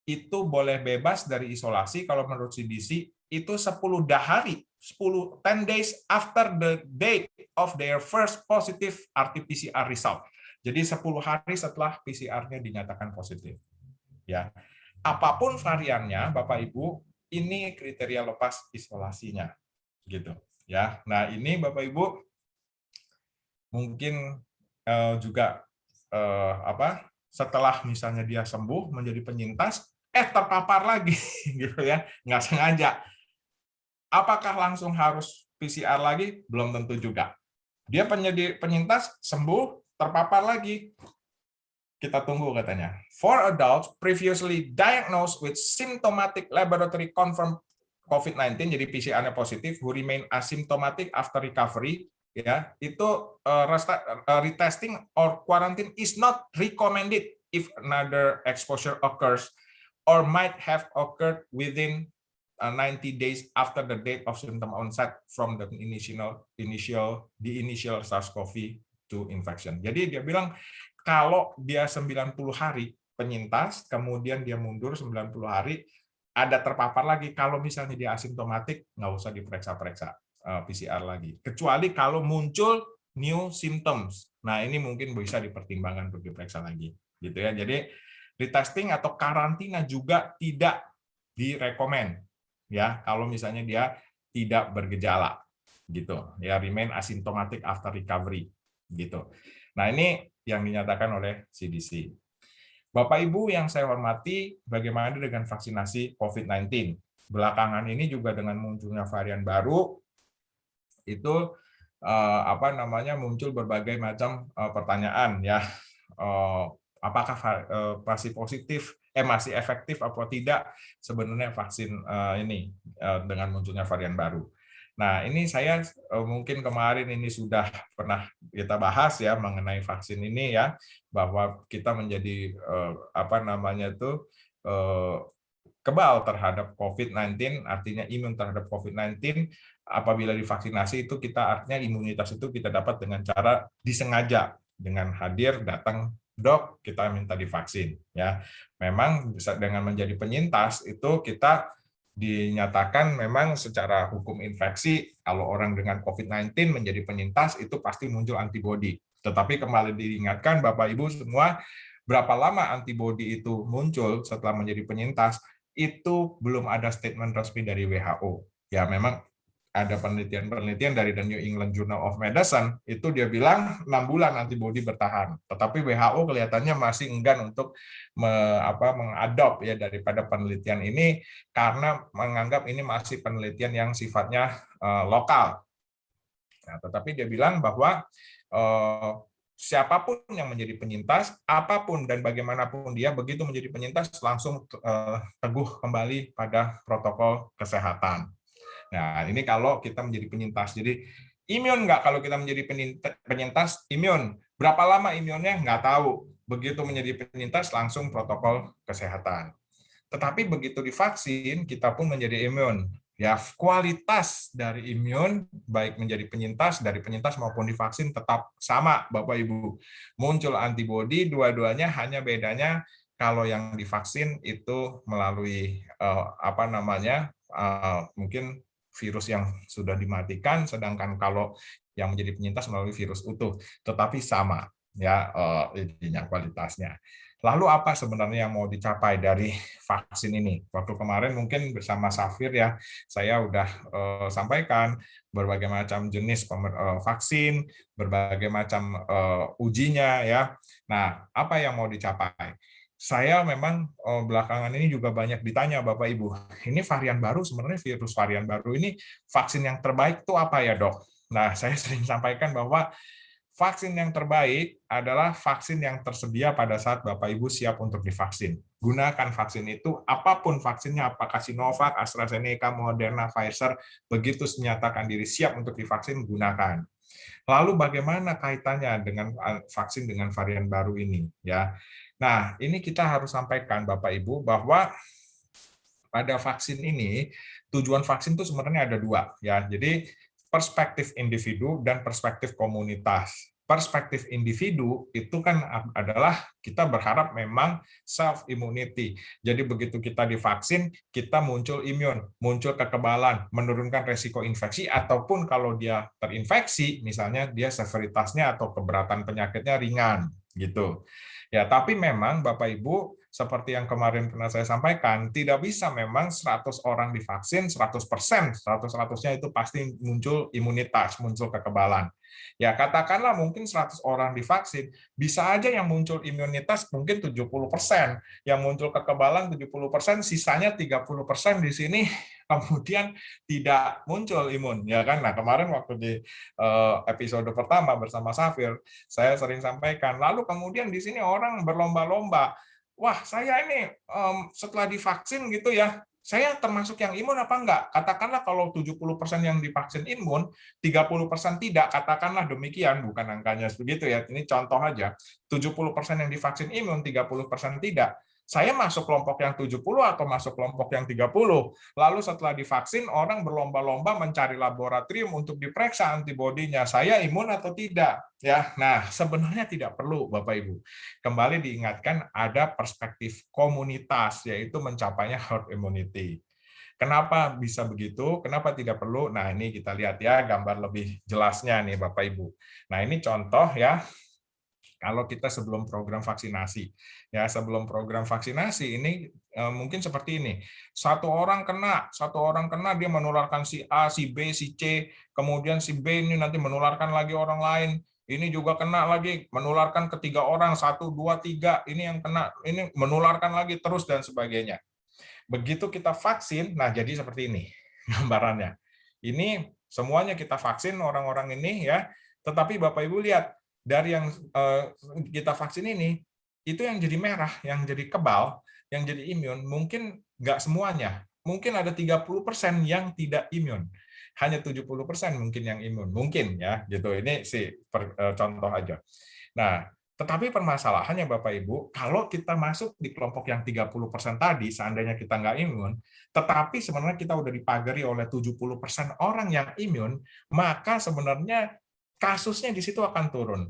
Itu boleh bebas dari isolasi kalau menurut CDC itu 10 hari, 10 days after the date of their first positive RT-PCR result. Jadi 10 hari setelah PCR-nya dinyatakan positif. Ya. Apapun variannya, Bapak Ibu, ini kriteria lepas isolasinya. Gitu. Ya. Nah, ini Bapak Ibu mungkin juga setelah misalnya dia sembuh menjadi penyintas, terpapar lagi gitu ya, nggak sengaja. Apakah langsung harus PCR lagi? Belum tentu juga. Dia penyintas, sembuh, terpapar lagi. Kita tunggu katanya. For adults previously diagnosed with symptomatic laboratory confirmed COVID-19, jadi PCR-nya positif, who remain asymptomatic after recovery, ya, itu retesting or quarantine is not recommended if another exposure occurs or might have occurred within 90 days after the date of symptom onset from the initial SARS-CoV-2 infection. Jadi dia bilang kalau dia 90 hari penyintas, kemudian dia mundur 90 hari, ada terpapar lagi, kalau misalnya dia asimptomatik, nggak usah diperiksa-periksa PCR lagi. Kecuali kalau muncul new symptoms. Nah, ini mungkin bisa dipertimbangkan untuk diperiksa lagi. Gitu ya. Jadi, retesting atau karantina juga tidak direkomend. Ya, kalau misalnya dia tidak bergejala. gitu ya, remain asymptomatic after recovery gitu. Nah, ini yang dinyatakan oleh CDC. Bapak Ibu yang saya hormati, bagaimana dengan vaksinasi COVID-19? Belakangan ini juga dengan munculnya varian baru itu muncul berbagai macam pertanyaan ya. Apakah masih masih efektif atau tidak sebenarnya vaksin ini dengan munculnya varian baru. Nah, ini saya mungkin kemarin ini sudah pernah kita bahas ya mengenai vaksin ini ya, bahwa kita menjadi kebal terhadap COVID-19, artinya imun terhadap COVID-19. Apabila divaksinasi itu kita artinya imunitas itu kita dapat dengan cara disengaja, dengan hadir datang, dok kita minta divaksin ya. Memang bisa dengan menjadi penyintas itu kita dinyatakan memang secara hukum infeksi kalau orang dengan COVID-19 menjadi penyintas itu pasti muncul antibodi. Tetapi kembali diingatkan Bapak Ibu semua, berapa lama antibodi itu muncul setelah menjadi penyintas itu belum ada statement resmi dari WHO. Ya memang ada penelitian dari The New England Journal of Medicine, itu dia bilang 6 bulan antibodi bertahan. Tetapi WHO kelihatannya masih enggan untuk mengadop ya daripada penelitian ini karena menganggap ini masih penelitian yang sifatnya lokal. Nah, tetapi dia bilang bahwa siapapun yang menjadi penyintas, apapun dan bagaimanapun dia, begitu menjadi penyintas langsung teguh kembali pada protokol kesehatan. Nah, ini kalau kita menjadi penyintas. Jadi, imun nggak kalau kita menjadi penyintas? Imun. Berapa lama imunnya? Nggak tahu. Begitu menjadi penyintas, langsung protokol kesehatan. Tetapi begitu divaksin, kita pun menjadi imun. Ya, kualitas dari imun, baik menjadi penyintas, dari penyintas maupun divaksin, tetap sama, Bapak Ibu. Muncul antibodi, dua-duanya hanya bedanya kalau yang divaksin itu melalui mungkin virus yang sudah dimatikan, sedangkan kalau yang menjadi penyintas melalui virus utuh, tetapi sama ya kualitasnya. Lalu apa sebenarnya yang mau dicapai dari vaksin ini? Waktu kemarin mungkin bersama Safir ya, saya udah sampaikan berbagai macam jenis vaksin, berbagai macam ujinya ya. Nah, apa yang mau dicapai? Saya memang belakangan ini juga banyak ditanya Bapak Ibu, ini varian baru sebenarnya virus varian baru ini vaksin yang terbaik itu apa ya dok? Nah saya sering sampaikan bahwa vaksin yang terbaik adalah vaksin yang tersedia pada saat Bapak Ibu siap untuk divaksin. Gunakan vaksin itu, apapun vaksinnya, apakah Sinovac, AstraZeneca, Moderna, Pfizer, begitu menyatakan diri siap untuk divaksin, gunakan. Lalu bagaimana kaitannya dengan vaksin dengan varian baru ini? Ya, nah ini kita harus sampaikan Bapak Ibu bahwa pada vaksin ini tujuan vaksin itu sebenarnya ada dua ya. Jadi perspektif individu dan perspektif komunitas. Perspektif individu itu kan adalah kita berharap memang self immunity. Jadi begitu kita divaksin, kita muncul imun, muncul kekebalan, menurunkan resiko infeksi ataupun kalau dia terinfeksi, misalnya dia severitasnya atau keberatan penyakitnya ringan gitu. Ya, tapi memang Bapak Ibu seperti yang kemarin pernah saya sampaikan, tidak bisa memang 100 orang divaksin, 100%, 100%-nya itu pasti muncul imunitas, muncul kekebalan. Ya, katakanlah mungkin 100 orang divaksin, bisa aja yang muncul imunitas mungkin 70%, yang muncul kekebalan 70%, sisanya 30% di sini kemudian tidak muncul imun, ya kan? Nah, kemarin waktu di episode pertama bersama Safir, saya sering sampaikan, lalu kemudian di sini orang berlomba-lomba, wah saya ini setelah divaksin gitu ya, saya termasuk yang imun apa enggak? Katakanlah kalau 70% yang divaksin imun, 30% tidak, katakanlah demikian, bukan angkanya begitu ya, ini contoh aja, 70% yang divaksin imun, 30% tidak. Saya masuk kelompok yang 70 atau masuk kelompok yang 30. Lalu setelah divaksin, orang berlomba-lomba mencari laboratorium untuk diperiksa antibodinya. Saya imun atau tidak? Ya, nah sebenarnya tidak perlu Bapak Ibu. Kembali diingatkan ada perspektif komunitas, yaitu mencapainya herd immunity. Kenapa bisa begitu? Kenapa tidak perlu? Nah ini kita lihat ya gambar lebih jelasnya nih Bapak Ibu. Nah ini contoh ya. Kalau kita sebelum program vaksinasi, ya sebelum program vaksinasi ini mungkin seperti ini. Satu orang kena dia menularkan si A, si B, si C, kemudian si B ini nanti menularkan lagi orang lain. Ini juga kena lagi, menularkan ke 3 orang, 1, 2, 3, ini yang kena, ini menularkan lagi terus dan sebagainya. Begitu kita vaksin, nah jadi seperti ini gambarannya. Ini semuanya kita vaksin orang-orang ini ya, tetapi Bapak Ibu lihat dari yang kita vaksin ini, itu yang jadi merah, yang jadi kebal, yang jadi imun, mungkin nggak semuanya. Mungkin ada 30% yang tidak imun. Hanya 70% mungkin yang imun. Mungkin ya, gitu. Ini sih contoh aja. Nah, tetapi permasalahannya Bapak Ibu, kalau kita masuk di kelompok yang 30% tadi, seandainya kita nggak imun, tetapi sebenarnya kita udah dipagari oleh 70% orang yang imun, maka sebenarnya kasusnya di situ akan turun.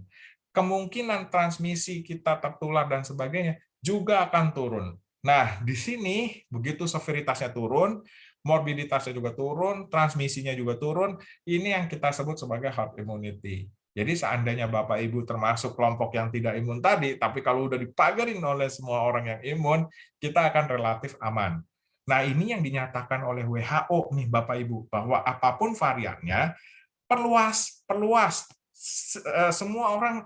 Kemungkinan transmisi kita tertular dan sebagainya juga akan turun. Nah, di sini begitu severitasnya turun, morbiditasnya juga turun, transmisinya juga turun, ini yang kita sebut sebagai herd immunity. Jadi seandainya Bapak Ibu termasuk kelompok yang tidak imun tadi, tapi kalau udah dipagarin oleh semua orang yang imun, kita akan relatif aman. Nah, ini yang dinyatakan oleh WHO nih Bapak Ibu, bahwa apapun variannya, perluas, semua orang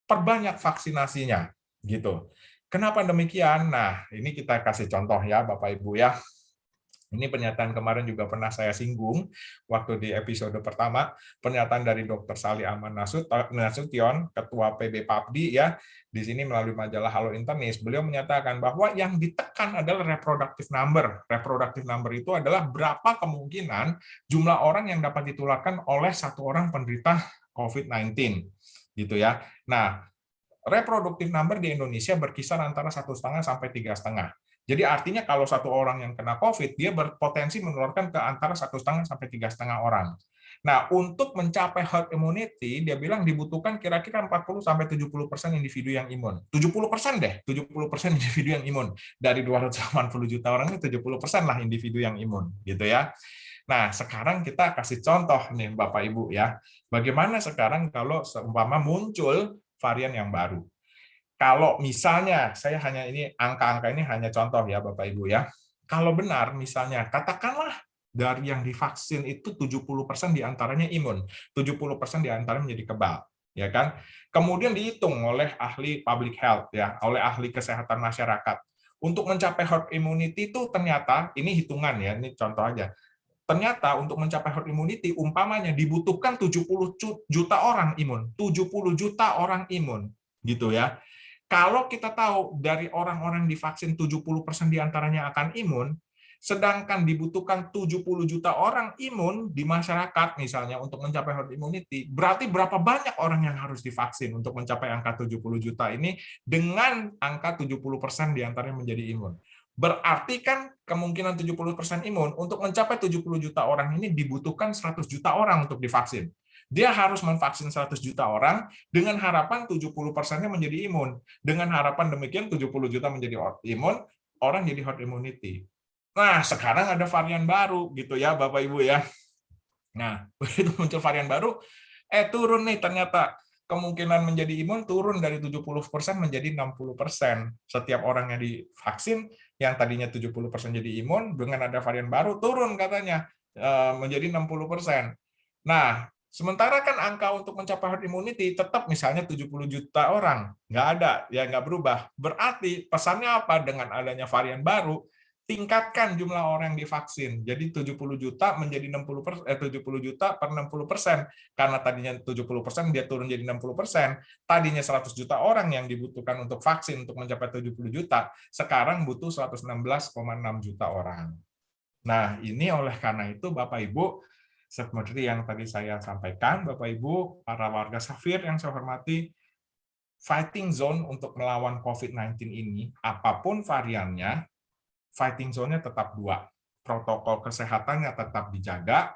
perbanyak vaksinasinya, gitu. Kenapa demikian? Nah, ini kita kasih contoh ya Bapak Ibu ya. Ini pernyataan kemarin juga pernah saya singgung waktu di episode pertama, pernyataan dari Dr. Sali Aman Nasution, Ketua PB PAPDI ya, di sini melalui majalah Halo Internis, beliau menyatakan bahwa yang ditekan adalah reproductive number. Reproductive number itu adalah berapa kemungkinan jumlah orang yang dapat ditularkan oleh satu orang penderita COVID-19, gitu ya. Nah, reproductive number di Indonesia berkisar antara 1,5 sampai 3,5. Jadi artinya kalau satu orang yang kena COVID, dia berpotensi menularkan ke antara 1,5 sampai 3,5 orang. Nah, untuk mencapai herd immunity, dia bilang dibutuhkan kira-kira 40 sampai 70% individu yang imun. 70% deh, 70% individu yang imun. Dari 280 juta orang ini 70% lah individu yang imun, gitu ya. Nah, sekarang kita kasih contoh nih Bapak Ibu ya. Bagaimana sekarang kalau seumpama muncul varian yang baru? Kalau misalnya, saya hanya ini, angka-angka ini hanya contoh ya Bapak Ibu ya. Kalau benar misalnya, katakanlah dari yang divaksin itu 70% diantaranya imun, 70% diantaranya menjadi kebal. Ya kan? Kemudian dihitung oleh ahli public health, ya, oleh ahli kesehatan masyarakat. Untuk mencapai herd immunity itu ternyata, ini hitungan ya, ini contoh aja. Ternyata untuk mencapai herd immunity, umpamanya dibutuhkan 70 juta orang imun, 70 juta orang imun, gitu ya. Kalau kita tahu dari orang-orang divaksin 70% diantaranya akan imun, sedangkan dibutuhkan 70 juta orang imun di masyarakat misalnya untuk mencapai herd immunity, berarti berapa banyak orang yang harus divaksin untuk mencapai angka 70 juta ini dengan angka 70% diantaranya menjadi imun. Berarti kan kemungkinan 70% imun untuk mencapai 70 juta orang ini dibutuhkan 100 juta orang untuk divaksin. Dia harus memvaksin 100 juta orang dengan harapan 70%-nya menjadi imun. Dengan harapan demikian 70 juta menjadi imun, orang jadi herd immunity. Nah, sekarang ada varian baru gitu ya Bapak Ibu ya. Nah, begitu muncul varian baru, turun nih ternyata kemungkinan menjadi imun turun dari 70% menjadi 60%. Setiap orang yang divaksin yang tadinya 70% jadi imun, dengan ada varian baru turun katanya menjadi 60%. Nah, sementara kan angka untuk mencapai herd immunity tetap misalnya 70 juta orang, nggak ada, ya nggak berubah. Berarti pesannya apa? Dengan adanya varian baru, tingkatkan jumlah orang yang divaksin. Jadi 70 juta menjadi 70 juta per 60%. Karena tadinya 70% dia turun jadi 60%. Tadinya 100 juta orang yang dibutuhkan untuk vaksin untuk mencapai 70 juta, sekarang butuh 116,6 juta orang. Nah, ini oleh karena itu Bapak Ibu, seperti yang tadi saya sampaikan, Bapak Ibu, para warga Safir yang saya hormati, fighting zone untuk melawan COVID-19 ini, apapun variannya, fighting zone-nya tetap 2. Protokol kesehatannya tetap dijaga,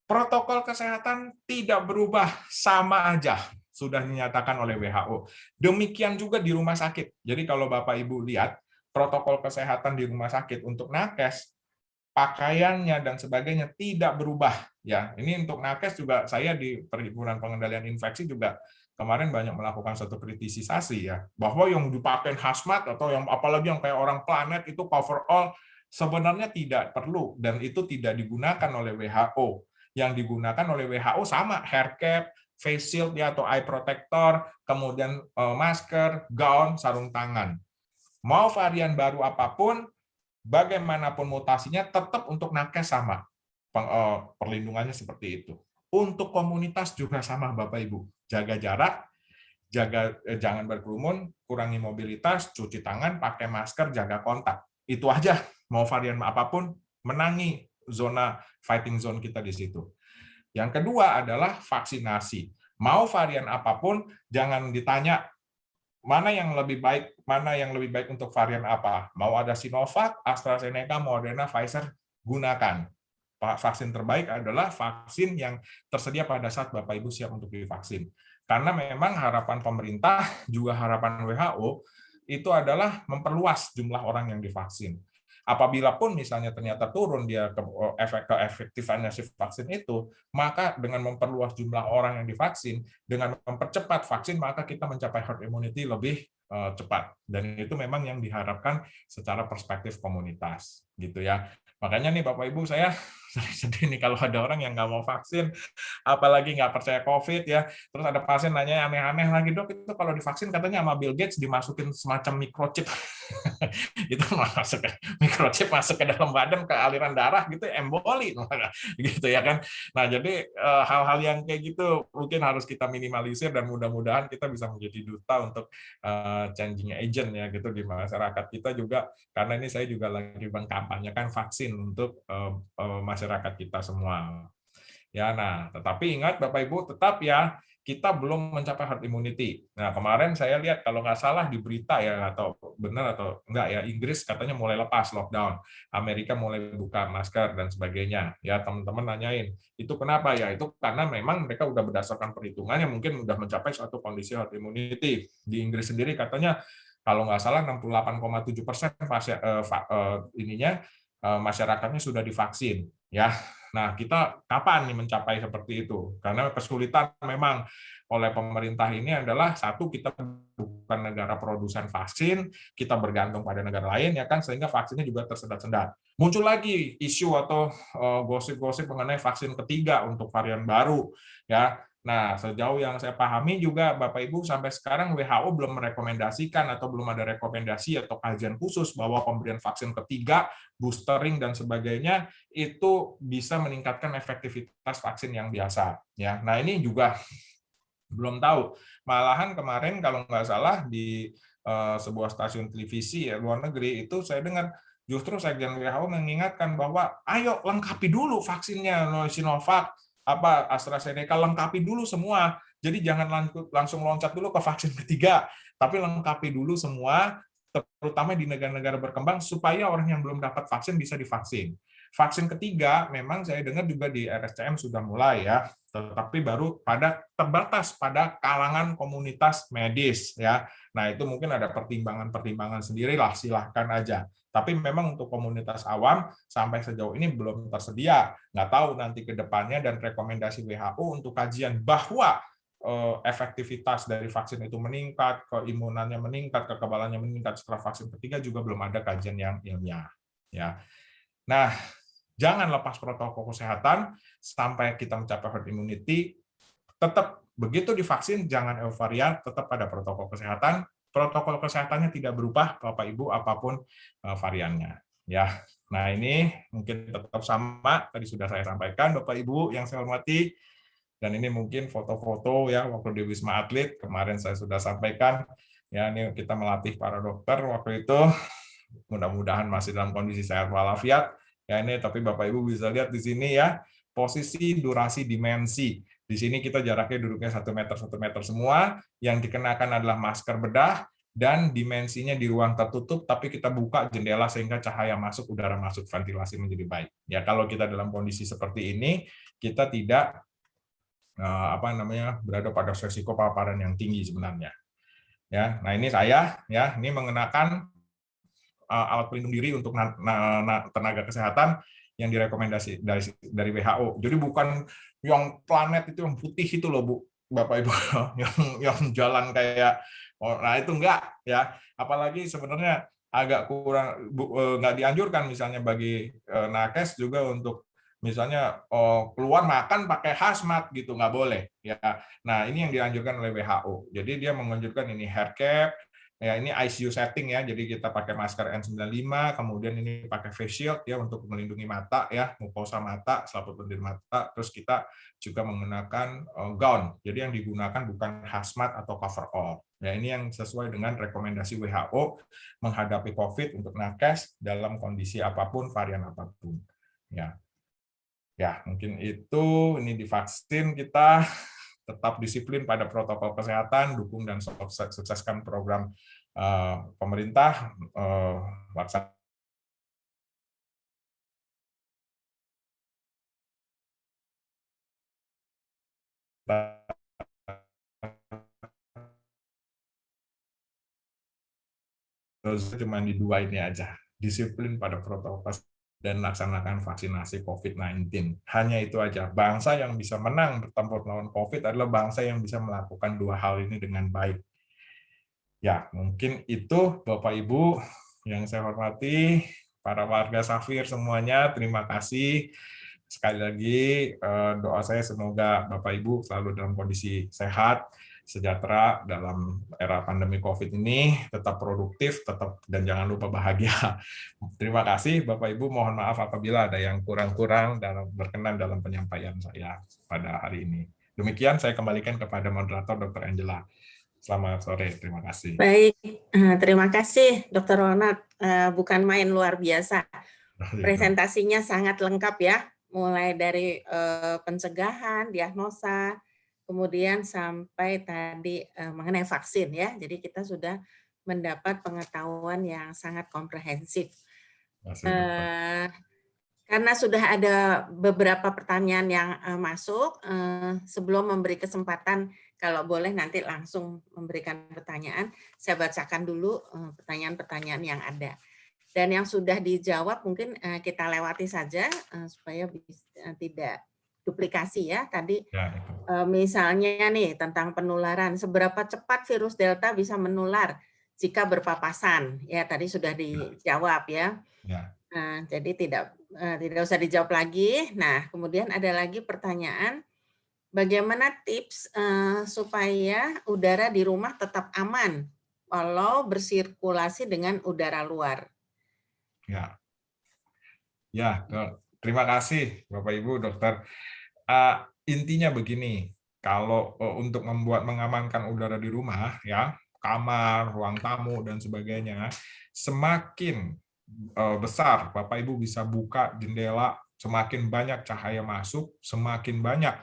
protokol kesehatan tidak berubah, sama aja, sudah dinyatakan oleh WHO. Demikian juga di rumah sakit. Jadi kalau Bapak Ibu lihat, protokol kesehatan di rumah sakit untuk nakes, pakaiannya dan sebagainya tidak berubah ya. Ini untuk nakes juga saya di Perhimpunan Pengendalian Infeksi juga kemarin banyak melakukan satu kritisisasi ya, bahwa yang dipakai hazmat atau yang apalagi yang kayak orang planet itu coverall sebenarnya tidak perlu dan itu tidak digunakan oleh WHO. Yang digunakan oleh WHO sama hair cap, face shield ya atau eye protector, kemudian masker, gaun, sarung tangan. Mau varian baru apapun, bagaimanapun mutasinya tetap untuk nakes sama. Perlindungannya seperti itu. Untuk komunitas juga sama Bapak Ibu. Jaga jarak, jangan berkerumun, kurangi mobilitas, cuci tangan, pakai masker, jaga kontak. Itu aja. Mau varian apapun, menangi zona fighting zone kita di situ. Yang kedua adalah vaksinasi. Mau varian apapun, jangan ditanya mana yang lebih baik untuk varian apa. Mau ada Sinovac, AstraZeneca, Moderna, Pfizer, gunakan. Vaksin terbaik adalah vaksin yang tersedia pada saat Bapak Ibu siap untuk divaksin. Karena memang harapan pemerintah, juga harapan WHO, itu adalah memperluas jumlah orang yang divaksin. Apabila pun misalnya ternyata turun dia keefektifannya si vaksin itu, maka dengan memperluas jumlah orang yang divaksin, dengan mempercepat vaksin, maka kita mencapai herd immunity lebih cepat. Dan itu memang yang diharapkan secara perspektif komunitas, gitu ya. Makanya nih Bapak Ibu, saya sedih nih kalau ada orang yang nggak mau vaksin, apalagi nggak percaya COVID ya. Terus ada pasien nanya aneh-aneh lagi, dok itu kalau divaksin katanya sama Bill Gates dimasukin semacam microchip. Itu masuk microchip masuk ke dalam badan ke aliran darah gitu emboli gitu ya kan. Nah jadi hal-hal yang kayak gitu mungkin harus kita minimalisir dan mudah-mudahan kita bisa menjadi duta untuk changing agent ya gitu di masyarakat kita juga, karena ini saya juga lagi mengkampanyekan vaksin untuk masyarakat kita semua. Ya, nah, tetapi ingat Bapak Ibu, tetap ya kita belum mencapai herd immunity. Nah, kemarin saya lihat kalau nggak salah di berita ya, atau benar atau enggak ya, Inggris katanya mulai lepas lockdown, Amerika mulai buka masker dan sebagainya. Ya, teman-teman nanyain, itu kenapa ya? Itu karena memang mereka udah berdasarkan perhitungannya mungkin udah mencapai suatu kondisi herd immunity. Di Inggris sendiri katanya kalau nggak salah 68,7% masyarakatnya sudah divaksin. Ya, nah kita kapan nih mencapai seperti itu? Karena kesulitan memang oleh pemerintah ini adalah satu, kita bukan negara produsen vaksin, kita bergantung pada negara lain ya kan, sehingga vaksinnya juga tersendat-sendat. Muncul lagi isu atau gosip-gosip mengenai vaksin ketiga untuk varian baru ya. Nah, sejauh yang saya pahami juga Bapak Ibu sampai sekarang WHO belum merekomendasikan atau belum ada rekomendasi atau kajian khusus bahwa pemberian vaksin ketiga, boostering dan sebagainya itu bisa meningkatkan efektivitas vaksin yang biasa ya. Nah, ini juga belum tahu. Malahan kemarin kalau nggak salah di sebuah stasiun televisi ya luar negeri itu saya dengar justru Sekjen WHO mengingatkan bahwa ayo lengkapi dulu vaksinnya Sinovac, AstraZeneca, lengkapi dulu semua. Jadi jangan langsung loncat dulu ke vaksin ketiga, tapi lengkapi dulu semua, terutama di negara-negara berkembang supaya orang yang belum dapat vaksin bisa divaksin. Vaksin ketiga memang saya dengar juga di RSCM sudah mulai ya, tetapi baru terbatas pada kalangan komunitas medis ya. Nah, itu mungkin ada pertimbangan-pertimbangan sendirilah, silahkan aja. Tapi memang untuk komunitas awam sampai sejauh ini belum tersedia. Nggak tahu nanti ke depannya, dan rekomendasi WHO untuk kajian bahwa efektivitas dari vaksin itu meningkat, keimunannya meningkat, kekebalannya meningkat setelah vaksin ketiga juga belum ada kajian yang ilmiah. Ya. Nah, jangan lepas protokol kesehatan sampai kita mencapai herd immunity. Tetap begitu divaksin, jangan euforia, tetap pada protokol kesehatan. Protokol kesehatannya tidak berubah, Bapak Ibu, apapun variannya. Ya, nah ini mungkin tetap sama. Tadi sudah saya sampaikan, Bapak Ibu yang saya hormati. Dan ini mungkin foto-foto ya waktu di Wisma Atlet kemarin saya sudah sampaikan. Ya, ini kita melatih para dokter waktu itu. Mudah-mudahan masih dalam kondisi sehat walafiat. Ya ini, tapi Bapak Ibu bisa lihat di sini ya posisi, durasi, dimensi. Di sini kita jaraknya duduknya 1 meter semua, yang dikenakan adalah masker bedah, dan dimensinya di ruang tertutup, tapi kita buka jendela sehingga cahaya masuk, udara masuk, ventilasi menjadi baik. Ya kalau kita dalam kondisi seperti ini, kita tidak berada pada resiko paparan yang tinggi sebenarnya. Ya, nah ini saya ya, ini mengenakan alat pelindung diri untuk tenaga kesehatan yang direkomendasi dari WHO. Jadi bukan yang planet itu yang putih itu loh Bu. Bapak Ibu yang jalan kayak nah itu enggak ya. Apalagi sebenarnya agak kurang nggak dianjurkan misalnya bagi nakes juga untuk misalnya keluar makan pakai hazmat gitu, nggak boleh ya. Nah ini yang dianjurkan oleh WHO. Jadi dia menganjurkan ini hair cap, ya ini ICU setting ya, jadi kita pakai masker N95, kemudian ini pakai face shield ya untuk melindungi mata ya, mukosa mata, selaput lendir mata, terus kita juga menggunakan gown. Jadi yang digunakan bukan hazmat atau coverall. Ya ini yang sesuai dengan rekomendasi WHO menghadapi COVID untuk nakes dalam kondisi apapun, varian apapun. Ya, ya mungkin itu. Ini divaksin kita tetap disiplin pada protokol kesehatan, dukung dan sukseskan program pemerintah laksanakan cuma di 2 ini aja, disiplin pada protokol dan laksanakan vaksinasi COVID-19. Hanya itu aja. Bangsa yang bisa menang bertempur melawan COVID adalah bangsa yang bisa melakukan 2 hal ini dengan baik. Ya, mungkin itu Bapak Ibu yang saya hormati, para warga Safir semuanya, terima kasih. Sekali lagi doa saya semoga Bapak Ibu selalu dalam kondisi sehat, sejahtera dalam era pandemi COVID ini, tetap produktif, tetap dan jangan lupa bahagia. Terima kasih Bapak Ibu, mohon maaf apabila ada yang kurang-kurang dalam berkenan dalam penyampaian saya pada hari ini. Demikian saya kembalikan kepada moderator Dr. Angela. Selamat sore, terima kasih. Baik, terima kasih Dr. Ronald. Bukan main, luar biasa. Presentasinya sangat lengkap ya, mulai dari pencegahan, diagnosa, kemudian sampai tadi mengenai vaksin ya. Jadi kita sudah mendapat pengetahuan yang sangat komprehensif. Karena sudah ada beberapa pertanyaan yang masuk, sebelum memberi kesempatan, kalau boleh nanti langsung memberikan pertanyaan, saya bacakan dulu pertanyaan-pertanyaan yang ada. Dan yang sudah dijawab mungkin kita lewati saja supaya tidak duplikasi ya. Tadi misalnya nih tentang penularan, seberapa cepat virus Delta bisa menular jika berpapasan? Ya tadi sudah dijawab ya. Jadi tidak usah dijawab lagi. Nah kemudian ada lagi pertanyaan, bagaimana tips supaya udara di rumah tetap aman walau bersirkulasi dengan udara luar? Ya, terima kasih Bapak Ibu dokter. Intinya begini, kalau untuk mengamankan udara di rumah, ya kamar, ruang tamu dan sebagainya, semakin besar Bapak Ibu bisa buka jendela, semakin banyak cahaya masuk, semakin banyak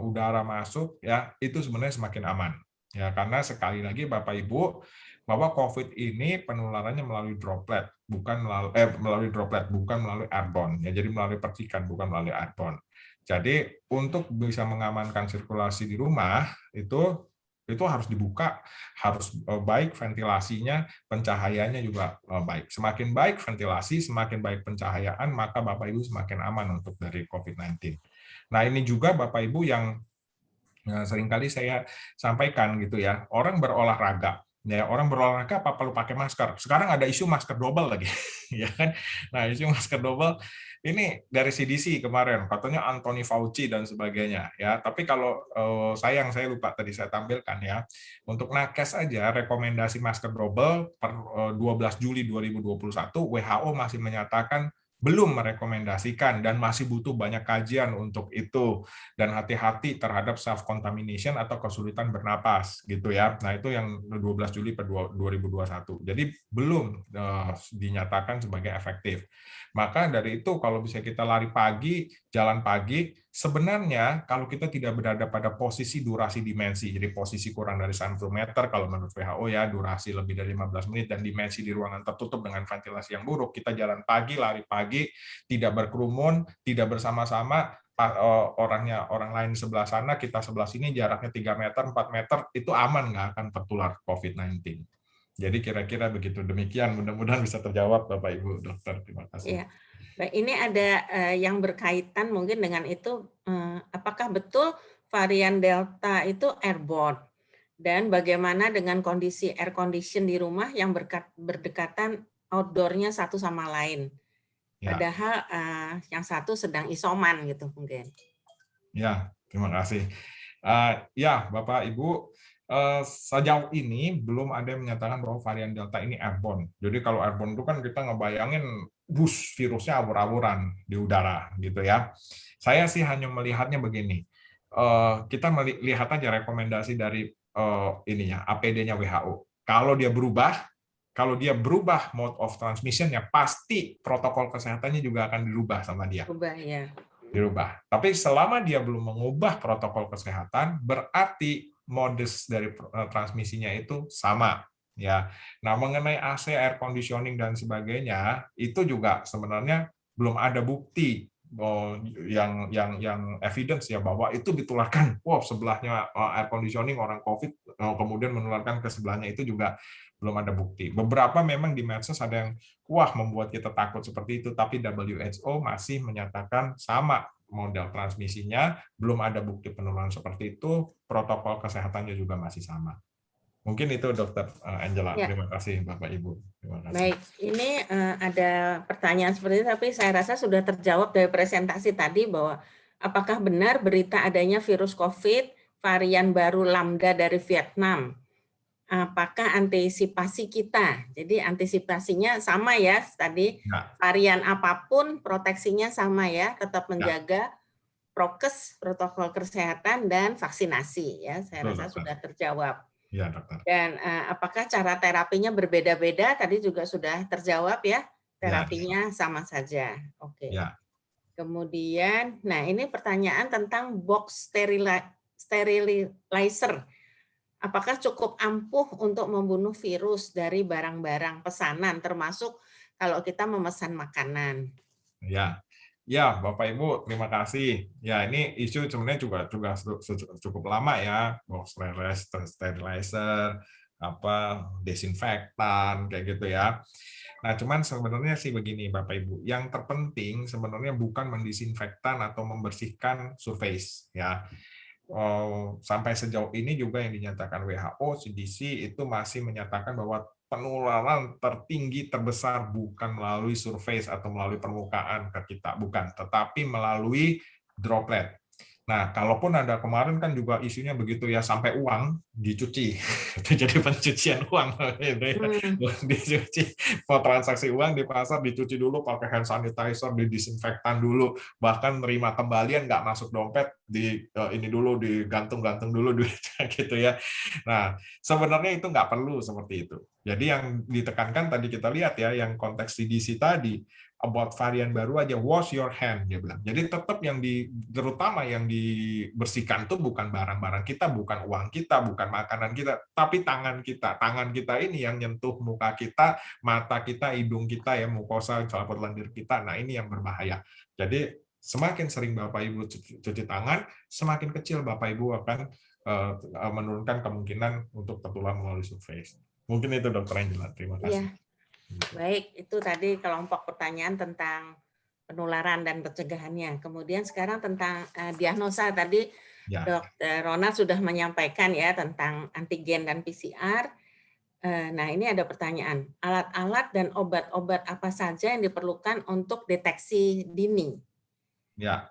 udara masuk, ya itu sebenarnya semakin aman. Ya karena sekali lagi Bapak Ibu, bahwa COVID ini penularannya melalui droplet, bukan melalui airborne. Ya, jadi melalui percikan, bukan melalui airborne. Jadi untuk bisa mengamankan sirkulasi di rumah itu harus dibuka, harus baik ventilasinya, pencahayaannya juga baik. Semakin baik ventilasi, semakin baik pencahayaan, maka Bapak Ibu semakin aman untuk dari COVID-19. Nah ini juga Bapak Ibu yang seringkali saya sampaikan gitu ya, orang berolahraga. Ya, orang berolahraga apa perlu pakai masker? Sekarang ada isu masker double lagi, ya kan? Nah, isu masker double ini dari CDC kemarin, katanya Anthony Fauci dan sebagainya, ya. Tapi kalau saya lupa tadi saya tampilkan ya, untuk nakes aja rekomendasi masker double per 12 Juli 2021 WHO masih menyatakan belum merekomendasikan dan masih butuh banyak kajian untuk itu, dan hati-hati terhadap self contamination atau kesulitan bernapas gitu ya. Nah, itu yang 12 Juli 2021. Jadi belum dinyatakan sebagai efektif. Maka dari itu kalau bisa kita lari pagi, jalan pagi, sebenarnya kalau kita tidak berada pada posisi durasi dimensi, jadi posisi kurang dari 1 meter kalau menurut WHO ya, durasi lebih dari 15 menit dan dimensi di ruangan tertutup dengan ventilasi yang buruk, kita jalan pagi, lari pagi, tidak berkerumun, tidak bersama-sama, orang lain sebelah sana, kita sebelah sini, jaraknya 3 meter, 4 meter, itu aman, nggak akan tertular COVID-19. Jadi kira-kira begitu. Demikian, mudah-mudahan bisa terjawab Bapak Ibu dokter. Terima kasih. Ya. Baik, ini ada yang berkaitan mungkin dengan itu, apakah betul varian Delta itu airborne? Dan bagaimana dengan kondisi air condition di rumah yang berdekatan outdoor-nya satu sama lain? Ya. Padahal yang satu sedang isoman gitu mungkin. Ya, terima kasih. Ya, Bapak Ibu, sejauh ini belum ada yang menyatakan bahwa varian Delta ini airborne. Jadi kalau airborne itu kan kita ngebayangin virusnya awur-awuran di udara, gitu ya. Saya sih hanya melihatnya begini. Kita melihat aja rekomendasi dari ininya APD-nya WHO. Kalau dia berubah mode of transmission-nya, pasti protokol kesehatannya juga akan dirubah sama dia. Dirubah. Tapi selama dia belum mengubah protokol kesehatan, berarti modus dari transmisinya itu sama. Ya. Nah, mengenai AC, air conditioning dan sebagainya, itu juga sebenarnya belum ada bukti yang evidence ya bahwa itu ditularkan. Wow, sebelahnya air conditioning orang COVID kemudian menularkan ke sebelahnya, itu juga belum ada bukti. Beberapa memang di medsos ada yang membuat kita takut seperti itu, tapi WHO masih menyatakan sama model transmisinya, belum ada bukti penularan seperti itu, protokol kesehatannya juga masih sama. Mungkin itu Dr. Angela. Ya. Terima kasih Bapak Ibu. Terima kasih. Baik, ini ada pertanyaan seperti itu, tapi saya rasa sudah terjawab dari presentasi tadi bahwa apakah benar berita adanya virus COVID varian baru Lambda dari Vietnam? Apakah antisipasi kita? Jadi antisipasinya sama ya tadi, varian apapun proteksinya sama ya, tetap menjaga prokes, protokol kesehatan dan vaksinasi ya. Saya rasa sudah terjawab. Ya, dokter. Dan apakah cara terapinya berbeda-beda? Tadi juga sudah terjawab ya. Terapinya sama saja. Oke. Ya. Kemudian, nah ini pertanyaan tentang box sterilizer. Apakah cukup ampuh untuk membunuh virus dari barang-barang pesanan, termasuk kalau kita memesan makanan? Ya. Ya, Bapak Ibu, terima kasih. Ya, ini isu sebenarnya juga cukup lama ya, box sterilizer, desinfektan kayak gitu ya. Nah, cuman sebenarnya sih begini Bapak Ibu, yang terpenting sebenarnya bukan mendisinfektan atau membersihkan surface ya. Sampai sejauh ini juga yang dinyatakan WHO, CDC itu masih menyatakan bahwa penularan tertinggi terbesar bukan melalui surface atau melalui permukaan ke kita, bukan, tetapi melalui droplet. Nah, kalaupun ada kemarin kan juga isunya begitu ya, sampai uang dicuci, jadi pencucian uang, dicuci, mau transaksi uang di pasar dicuci dulu pakai hand sanitizer, didisinfektan dulu, bahkan nerima kembalian nggak masuk dompet, ini dulu digantung-gantung dulu duitnya gitu ya. Nah, sebenarnya itu nggak perlu seperti itu. Jadi yang ditekankan tadi kita lihat ya, yang konteks CDC tadi, about varian baru aja, wash your hand, dia bilang. Jadi tetap terutama yang dibersihkan itu bukan barang-barang kita, bukan uang kita, bukan makanan kita, tapi tangan kita. Tangan kita ini yang nyentuh muka kita, mata kita, hidung kita, ya mukosa, selaput lendir kita. Nah, ini yang berbahaya. Jadi semakin sering Bapak Ibu cuci tangan, semakin kecil Bapak Ibu akan menurunkan kemungkinan untuk tertular melalui surface. Mungkin itu Dr. Angela. Terima kasih. Ya. Baik, itu tadi kelompok pertanyaan tentang penularan dan pencegahannya. Kemudian sekarang tentang diagnosa tadi ya. Dr. Ronald sudah menyampaikan ya tentang antigen dan PCR. Nah, ini ada pertanyaan. Alat-alat dan obat-obat apa saja yang diperlukan untuk deteksi dini? Ya,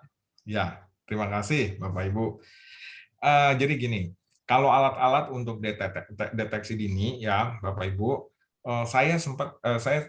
terima kasih Bapak Ibu. Jadi gini, kalau alat-alat untuk deteksi dini ya Bapak Ibu, saya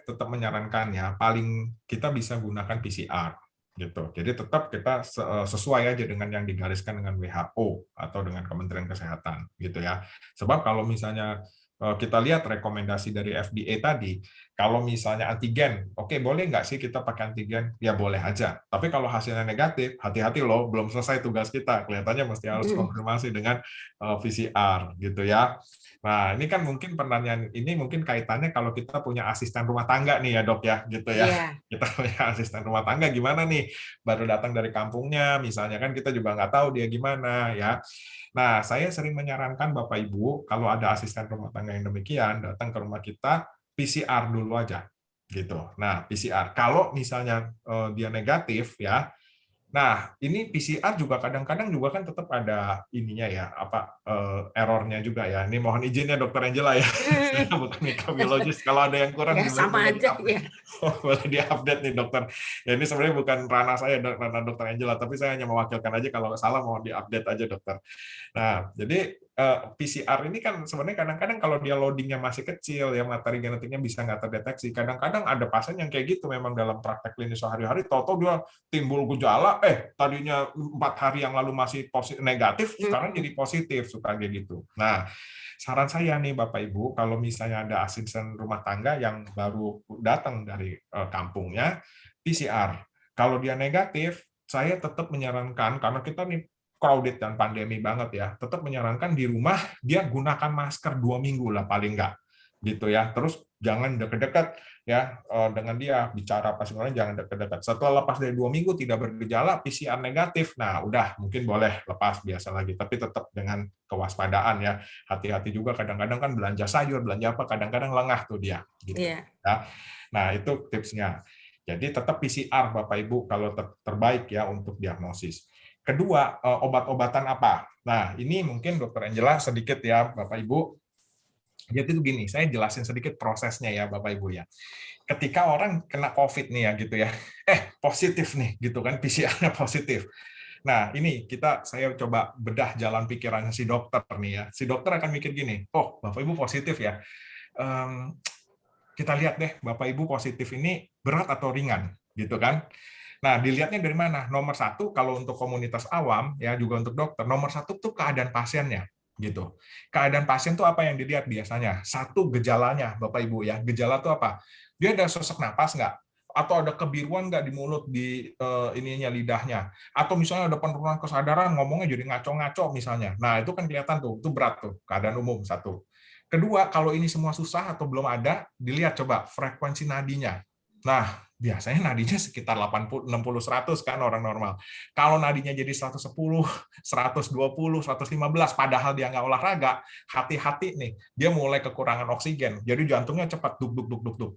tetap menyarankan ya, paling kita bisa gunakan PCR gitu. Jadi tetap kita sesuai aja dengan yang digariskan dengan WHO atau dengan Kementerian Kesehatan gitu ya. Sebab kalau misalnya kita lihat rekomendasi dari FDA tadi, kalau misalnya antigen, oke, boleh nggak sih kita pakai antigen? Ya boleh aja. Tapi kalau hasilnya negatif, hati-hati loh, belum selesai tugas kita. Kelihatannya mesti harus konfirmasi dengan PCR gitu ya. Nah, ini kan mungkin pertanyaan ini mungkin kaitannya kalau kita punya asisten rumah tangga nih ya Dok ya, gitu ya. Yeah. Kita punya asisten rumah tangga gimana nih? Baru datang dari kampungnya, misalnya kan kita juga nggak tahu dia gimana ya. Nah, saya sering menyarankan Bapak Ibu, kalau ada asisten rumah tangga yang demikian, datang ke rumah kita, PCR dulu aja. Gitu. Nah, PCR. Kalau misalnya dia negatif, ya, Nah, ini PCR juga kadang-kadang juga kan tetap ada ininya ya, errornya juga ya. Ini mohon izin ya Dokter Angela ya, saya bukan mikrobiologis. Kalau ada yang kurang Ya sama boleh aja diupdate. ya. Boleh diupdate nih dokter. Ya ini sebenarnya bukan ranah saya, ranah Dokter Angela, tapi saya hanya mewakilkan aja kalau salah mohon diupdate aja dokter. Nah, jadi PCR ini kan sebenarnya kadang-kadang kalau dia loadingnya masih kecil, ya materi genetiknya bisa nggak terdeteksi. Kadang-kadang ada pasien yang kayak gitu memang dalam praktek klinis sehari-hari, tahu-tahu dia timbul gejala, tadinya 4 hari yang lalu masih negatif, sekarang jadi positif, suka kayak gitu. Nah, saran saya nih Bapak Ibu, kalau misalnya ada asisten rumah tangga yang baru datang dari kampungnya, PCR. Kalau dia negatif, saya tetap menyarankan, karena kita nih crowded dan pandemi banget ya, tetap menyarankan di rumah dia gunakan masker 2 minggu lah paling nggak, gitu ya. Terus jangan dekat-dekat ya dengan dia, bicara pas sebenarnya jangan dekat-dekat. Setelah lepas dari 2 minggu tidak bergejala, PCR negatif, nah udah mungkin boleh lepas biasa lagi, tapi tetap dengan kewaspadaan ya. Hati-hati juga, kadang-kadang kan belanja sayur, belanja apa, kadang-kadang lengah tuh dia, gitu. Iya. Ya. Nah itu tipsnya. Jadi tetap PCR Bapak Ibu kalau terbaik ya untuk diagnosis. Kedua, obat-obatan apa? Nah, ini mungkin Dokter Angela sedikit ya, Bapak Ibu. Jadi itu gini, saya jelasin sedikit prosesnya ya, Bapak Ibu ya. Ketika orang kena COVID nih ya gitu ya, positif nih gitu kan, PCR-nya positif. Nah, ini saya coba bedah jalan pikirannya si dokter nih ya. Si dokter akan mikir gini, oh Bapak Ibu positif ya. Kita lihat deh, Bapak Ibu positif ini berat atau ringan, gitu kan? Nah, dilihatnya dari mana? Nomor satu, kalau untuk komunitas awam, ya juga untuk dokter, nomor satu tuh keadaan pasiennya, gitu. Keadaan pasien tuh apa yang dilihat biasanya? Satu, gejalanya, Bapak Ibu ya. Gejala tuh apa? Dia ada sesak napas nggak? Atau ada kebiruan nggak di mulut, di ininya lidahnya? Atau misalnya ada penurunan kesadaran, ngomongnya jadi ngaco-ngaco misalnya. Nah, itu kan kelihatan tuh, itu berat tuh, keadaan umum satu. Kedua, kalau ini semua susah atau belum ada, dilihat coba frekuensi nadinya. Nah, biasanya nadinya sekitar 80, 60, 100 kan orang normal. Kalau nadinya jadi 110, 120, 115, padahal dia nggak olahraga, hati-hati nih, dia mulai kekurangan oksigen. Jadi jantungnya cepat duk duk duk duk duk.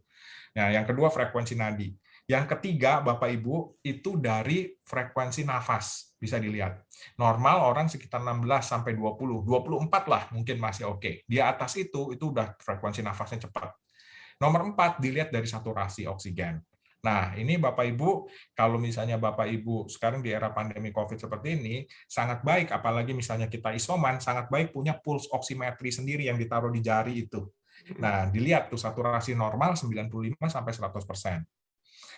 Nah, yang kedua frekuensi nadi. Yang ketiga, Bapak Ibu, itu dari frekuensi nafas. Bisa dilihat. Normal orang sekitar 16 sampai 20, 24 lah mungkin masih oke. Di atas itu udah frekuensi nafasnya cepat. Nomor 4, dilihat dari saturasi oksigen. Nah, ini Bapak Ibu, kalau misalnya Bapak Ibu sekarang di era pandemi COVID seperti ini, sangat baik, apalagi misalnya kita isoman, sangat baik punya pulse oximetry sendiri yang ditaruh di jari itu. Nah, dilihat tuh saturasi normal 95 sampai 100%.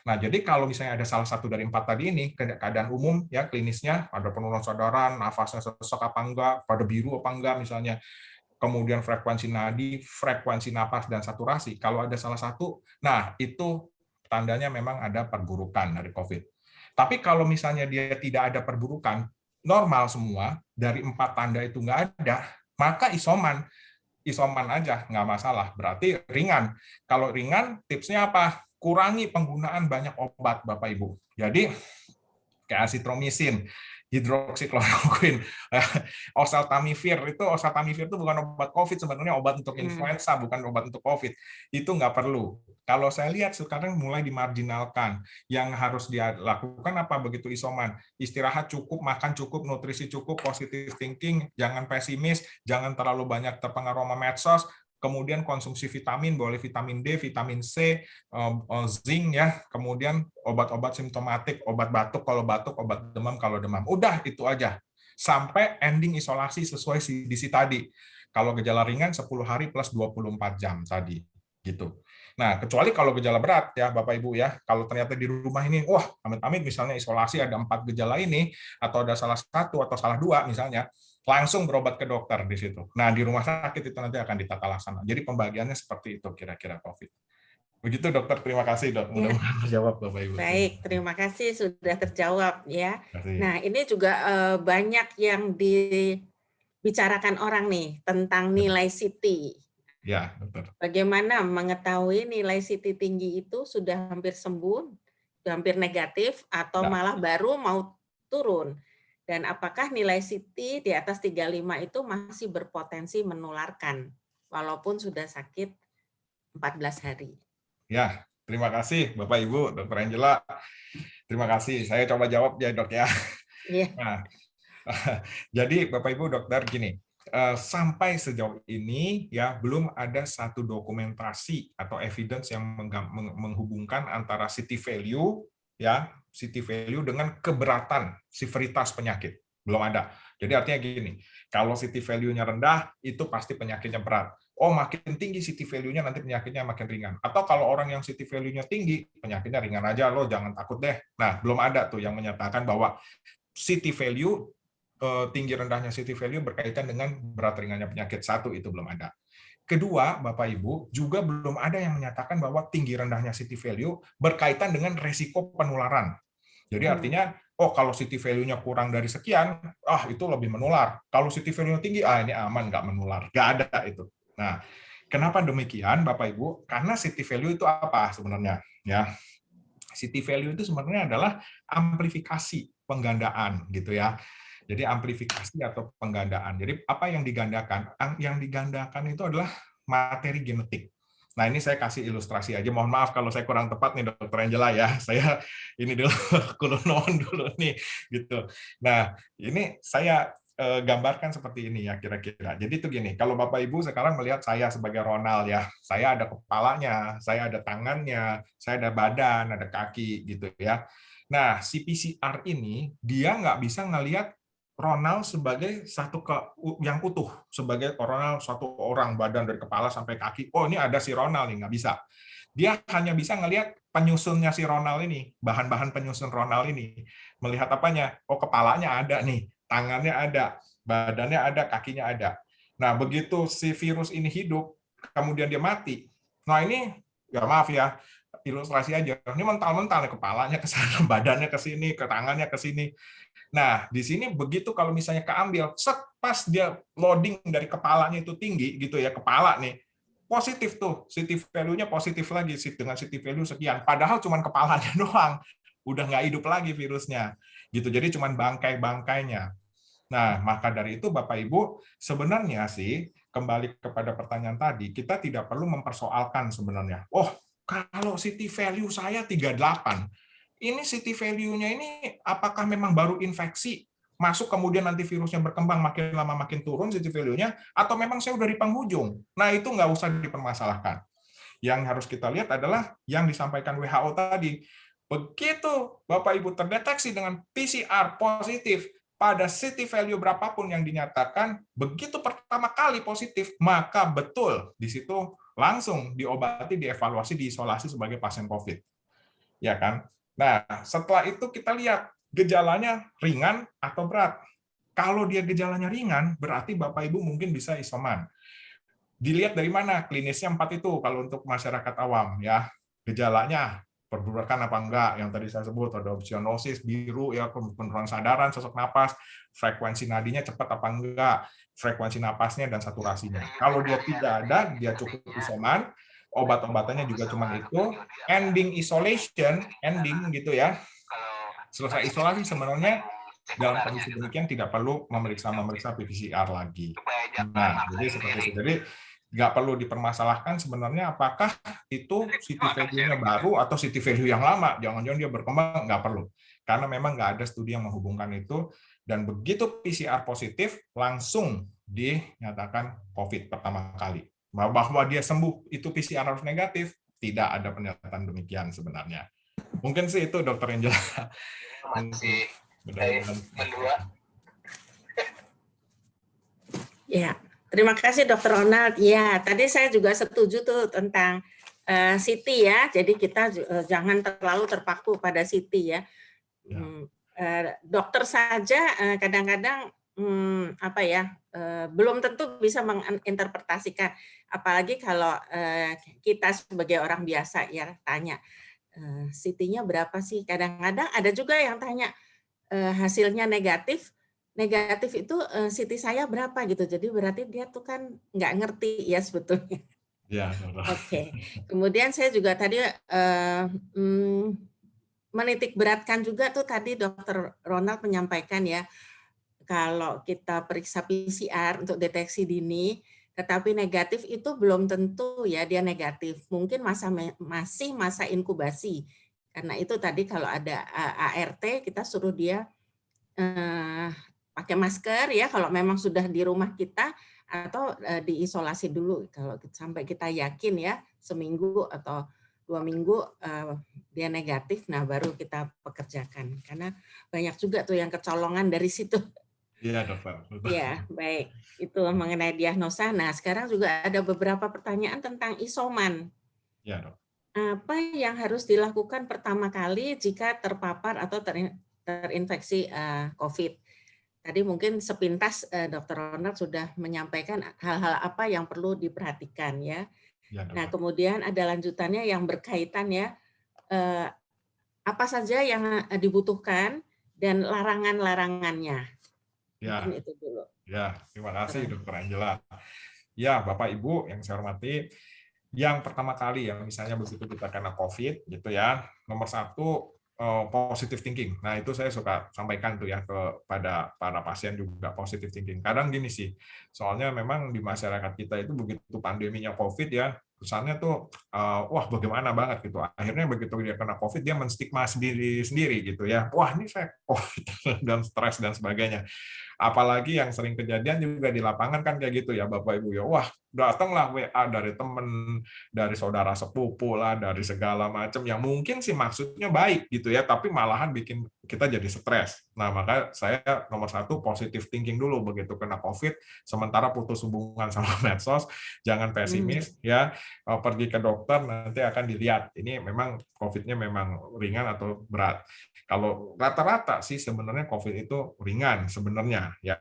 Nah, jadi kalau misalnya ada salah satu dari 4 tadi ini, keadaan umum ya klinisnya, ada penurunan kesadaran, nafasnya sesak apa enggak, pada biru apa enggak misalnya, kemudian frekuensi nadi, frekuensi napas, dan saturasi. Kalau ada salah satu, nah itu tandanya memang ada perburukan dari COVID. Tapi kalau misalnya dia tidak ada perburukan, normal semua, dari 4 tanda itu nggak ada, maka isoman aja, nggak masalah. Berarti ringan. Kalau ringan, tipsnya apa? Kurangi penggunaan banyak obat, Bapak Ibu. Jadi, kayak asitromisin, hidroksikloroquine, oseltamivir itu bukan obat COVID, sebenarnya obat untuk influenza, bukan obat untuk COVID. Itu nggak perlu. Kalau saya lihat sekarang mulai dimarginalkan. Yang harus dia lakukan apa begitu isoman? Istirahat cukup, makan cukup, nutrisi cukup, positive thinking, jangan pesimis, jangan terlalu banyak terpengaruh sama medsos, kemudian konsumsi vitamin, boleh vitamin D, vitamin C, zinc ya, kemudian obat-obat simptomatik, obat batuk kalau batuk, obat demam kalau demam. Udah itu aja. Sampai ending isolasi sesuai CDC tadi. Kalau gejala ringan 10 hari plus 24 jam tadi. Gitu. Nah, kecuali kalau gejala berat ya Bapak Ibu ya, kalau ternyata di rumah ini, wah amit-amit misalnya isolasi ada 4 gejala ini, atau ada salah satu atau salah 2 misalnya, langsung berobat ke dokter di situ. Nah, di rumah sakit itu nanti akan ditata laksana. Jadi pembagiannya seperti itu kira-kira COVID. Begitu dokter, terima kasih dok. Mudah-mudahan terjawab Bapak Ibu. Baik, terima kasih sudah terjawab ya. Nah, ini juga banyak yang dibicarakan orang nih tentang nilai CT. Ya, dokter. Bagaimana mengetahui nilai CT tinggi itu sudah hampir sembuh, sudah hampir negatif, atau malah baru mau turun? Dan apakah nilai CT di atas 35 itu masih berpotensi menularkan, walaupun sudah sakit 14 hari? Ya, terima kasih Bapak Ibu, Dr. Angela. Terima kasih. Saya coba jawab ya, Dok ya. Iya. Nah, jadi Bapak Ibu dokter gini, sampai sejauh ini ya belum ada satu dokumentasi atau evidence yang menghubungkan antara city value dengan keberatan severitas penyakit. Belum ada. Jadi artinya gini, kalau city value-nya rendah itu pasti penyakitnya berat. Oh, makin tinggi city value-nya nanti penyakitnya makin ringan. Atau kalau orang yang city value-nya tinggi, penyakitnya ringan aja, lo jangan takut deh. Nah, belum ada tuh yang menyatakan bahwa city value tinggi rendahnya city value berkaitan dengan berat ringannya penyakit. Satu, itu belum ada. Kedua, Bapak Ibu, juga belum ada yang menyatakan bahwa tinggi rendahnya city value berkaitan dengan resiko penularan. Jadi artinya, oh kalau city value-nya kurang dari sekian, itu lebih menular. Kalau city value-nya tinggi, ini aman, nggak menular. Nggak ada itu. Nah, kenapa demikian, Bapak Ibu? Karena city value itu apa sebenarnya? Ya, city value itu sebenarnya adalah amplifikasi penggandaan gitu ya. Jadi amplifikasi atau penggandaan. Jadi apa yang digandakan? Yang digandakan itu adalah materi genetik. Nah, ini saya kasih ilustrasi aja. Mohon maaf kalau saya kurang tepat nih, Dr. Angela ya. Saya ini dulu kulonon dulu nih gitu. Nah, ini saya gambarkan seperti ini ya kira-kira. Jadi itu gini, kalau Bapak Ibu sekarang melihat saya sebagai Ronald ya, saya ada kepalanya, saya ada tangannya, saya ada badan, ada kaki gitu ya. Nah, si PCR ini dia nggak bisa ngelihat Ronald sebagai yang utuh, sebagai Ronald satu orang badan dari kepala sampai kaki. Oh, ini ada si Ronald nih, nggak bisa. Dia hanya bisa ngelihat penyusunnya si Ronald ini, bahan-bahan penyusun Ronald ini. Melihat apanya? Oh, kepalanya ada nih, tangannya ada, badannya ada, kakinya ada. Nah, begitu si virus ini hidup, kemudian dia mati. Nah, ini ya maaf ya, ilustrasi aja. Ini mental-mental nih, kepalanya ke sana, badannya ke sini, ke tangannya ke sini. Nah, di sini begitu kalau misalnya keambil, pas dia loading dari kepalanya itu tinggi gitu ya, kepala nih, positif tuh, city value-nya positif lagi dengan city value sekian. Padahal cuma kepalanya doang, udah nggak hidup lagi virusnya. Gitu. Jadi cuma bangkai-bangkainya. Nah, maka dari itu Bapak Ibu, sebenarnya sih kembali kepada pertanyaan tadi, kita tidak perlu mempersoalkan sebenarnya. Oh, kalau city value saya 38, ini city value-nya ini apakah memang baru infeksi, masuk kemudian nanti virusnya berkembang makin lama makin turun city value-nya, atau memang saya udah di penghujung? Nah, itu nggak usah dipermasalahkan. Yang harus kita lihat adalah yang disampaikan WHO tadi. Begitu Bapak Ibu terdeteksi dengan PCR positif pada city value berapapun yang dinyatakan, begitu pertama kali positif, maka betul di situ langsung diobati, dievaluasi, diisolasi sebagai pasien COVID. Ya kan? Nah, setelah itu kita lihat gejalanya ringan atau berat. Kalau dia gejalanya ringan, berarti Bapak Ibu mungkin bisa isoman. Dilihat dari mana? Klinisnya 4 itu kalau untuk masyarakat awam ya. Gejalanya perburukan apa enggak, yang tadi saya sebut ada opsionosis, biru ya, penurunan sadaran, sesak napas, frekuensi nadinya cepat apa enggak, frekuensi napasnya dan saturasinya. Kalau dia tidak ada, dia cukup isoman, obat-obatannya juga cuma itu, ending isolation, ending gitu ya. Selesai isolasi sebenarnya dalam kondisi demikian tidak perlu memeriksa PCR lagi. Nah, jadi seperti itu. Jadi nggak perlu dipermasalahkan sebenarnya apakah itu city value-nya baru atau city value yang lama. Jangan-jangan dia berkembang, nggak perlu. Karena memang nggak ada studi yang menghubungkan itu. Dan begitu PCR positif, langsung dinyatakan COVID pertama kali. Bahwa dia sembuh, itu PCR harus negatif, tidak ada pernyataan demikian sebenarnya. Mungkin sih itu, Dr. Angela. Masih berdua. Ya, terima kasih Dr. Ronald. Ya, tadi saya juga setuju tuh tentang CT ya. Jadi kita jangan terlalu terpaku pada CT ya. Dokter saja kadang-kadang belum tentu bisa menginterpretasikan. Apalagi kalau kita sebagai orang biasa ya tanya CT-nya berapa sih? Kadang-kadang ada juga yang tanya hasilnya negatif itu CT saya berapa gitu. Jadi berarti dia tuh kan nggak ngerti ya sebetulnya. Ya. Oke. Kemudian saya juga tadi menitik beratkan juga tuh tadi Dr. Ronald menyampaikan ya, kalau kita periksa PCR untuk deteksi dini, tetapi negatif itu belum tentu ya dia negatif. Mungkin masih masa inkubasi. Karena itu tadi kalau ada ART kita suruh dia pakai masker ya kalau memang sudah di rumah kita, atau diisolasi dulu kalau sampai kita yakin ya seminggu atau 2 minggu dia negatif, nah baru kita pekerjakan. Karena banyak juga tuh yang kecolongan dari situ. Iya, dokter. Ya, baik. Itu mengenai diagnosa. Nah, sekarang juga ada beberapa pertanyaan tentang isoman. Iya, dok. Apa yang harus dilakukan pertama kali jika terpapar atau terinfeksi COVID? Tadi mungkin sepintas Dr. Ronald sudah menyampaikan hal-hal apa yang perlu diperhatikan ya. Ya, Nah, kemudian ada lanjutannya yang berkaitan ya, apa saja yang dibutuhkan dan larangan-larangannya. Ya. Mungkin itu dulu. Ya, terima kasih Dr. Angela. Ya, Bapak Ibu yang saya hormati, yang pertama kali ya misalnya begitu kita kena COVID gitu ya, nomor satu positive thinking. Nah itu saya suka sampaikan tuh ya kepada para pasien juga positive thinking. Kadang gini sih, soalnya memang di masyarakat kita itu begitu pandeminya COVID ya, kesannya tuh wah bagaimana banget gitu. Akhirnya begitu dia kena COVID dia menstigma sendiri gitu ya. Wah ini saya COVID dan stres dan sebagainya. Apalagi yang sering kejadian juga di lapangan kan kayak gitu ya Bapak Ibu ya. Wah, datanglah WA dari teman, dari saudara sepupu lah, dari segala macam yang mungkin sih maksudnya baik gitu ya, tapi malahan bikin kita jadi stres. Nah, maka saya nomor satu positive thinking dulu begitu kena COVID, sementara putus hubungan sama medsos, jangan pesimis ya, pergi ke dokter nanti akan dilihat ini memang COVID-nya memang ringan atau berat. Kalau rata-rata sih sebenarnya COVID itu ringan sebenarnya ya.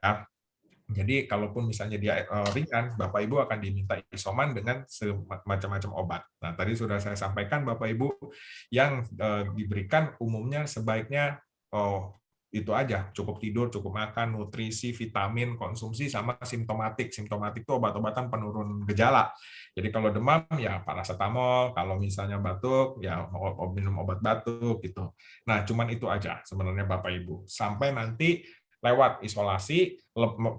Jadi kalaupun misalnya dia ringan, Bapak Ibu akan diminta isoman dengan macam-macam obat. Nah, tadi sudah saya sampaikan Bapak Ibu yang diberikan umumnya sebaiknya itu aja, cukup tidur, cukup makan, nutrisi, vitamin, konsumsi, sama simptomatik. Simptomatik itu obat-obatan penurun gejala. Jadi kalau demam ya paracetamol, kalau misalnya batuk ya minum obat batuk gitu. Nah, cuman itu aja sebenarnya Bapak Ibu. Sampai nanti lewat isolasi,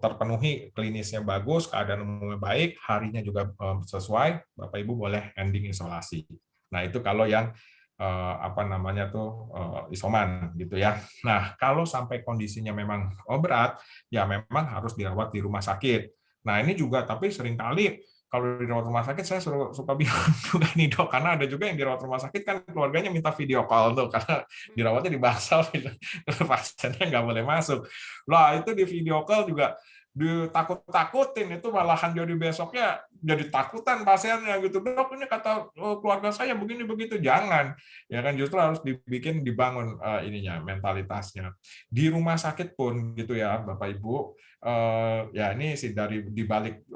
terpenuhi klinisnya bagus, keadaan umumnya baik, harinya juga sesuai, Bapak Ibu boleh ending isolasi. Nah, itu kalau yang apa namanya tuh isoman gitu ya. Nah, kalau sampai kondisinya memang berat, ya memang harus dirawat di rumah sakit. Nah, ini juga tapi seringkali kalau dirawat rumah sakit saya suka bilang juga nih dok, karena ada juga yang dirawat rumah sakit kan keluarganya minta video call tuh karena dirawatnya di bangsal, pasiennya nggak boleh masuk. Lah itu di video call juga ditakut-takutin, itu malahan jadi besoknya jadi takutan pasiennya gitu, dok ini kata keluarga saya begini begitu. Jangan ya kan, justru harus dibangun ininya mentalitasnya di rumah sakit pun gitu ya Bapak Ibu. Ya ini sih dari dibalik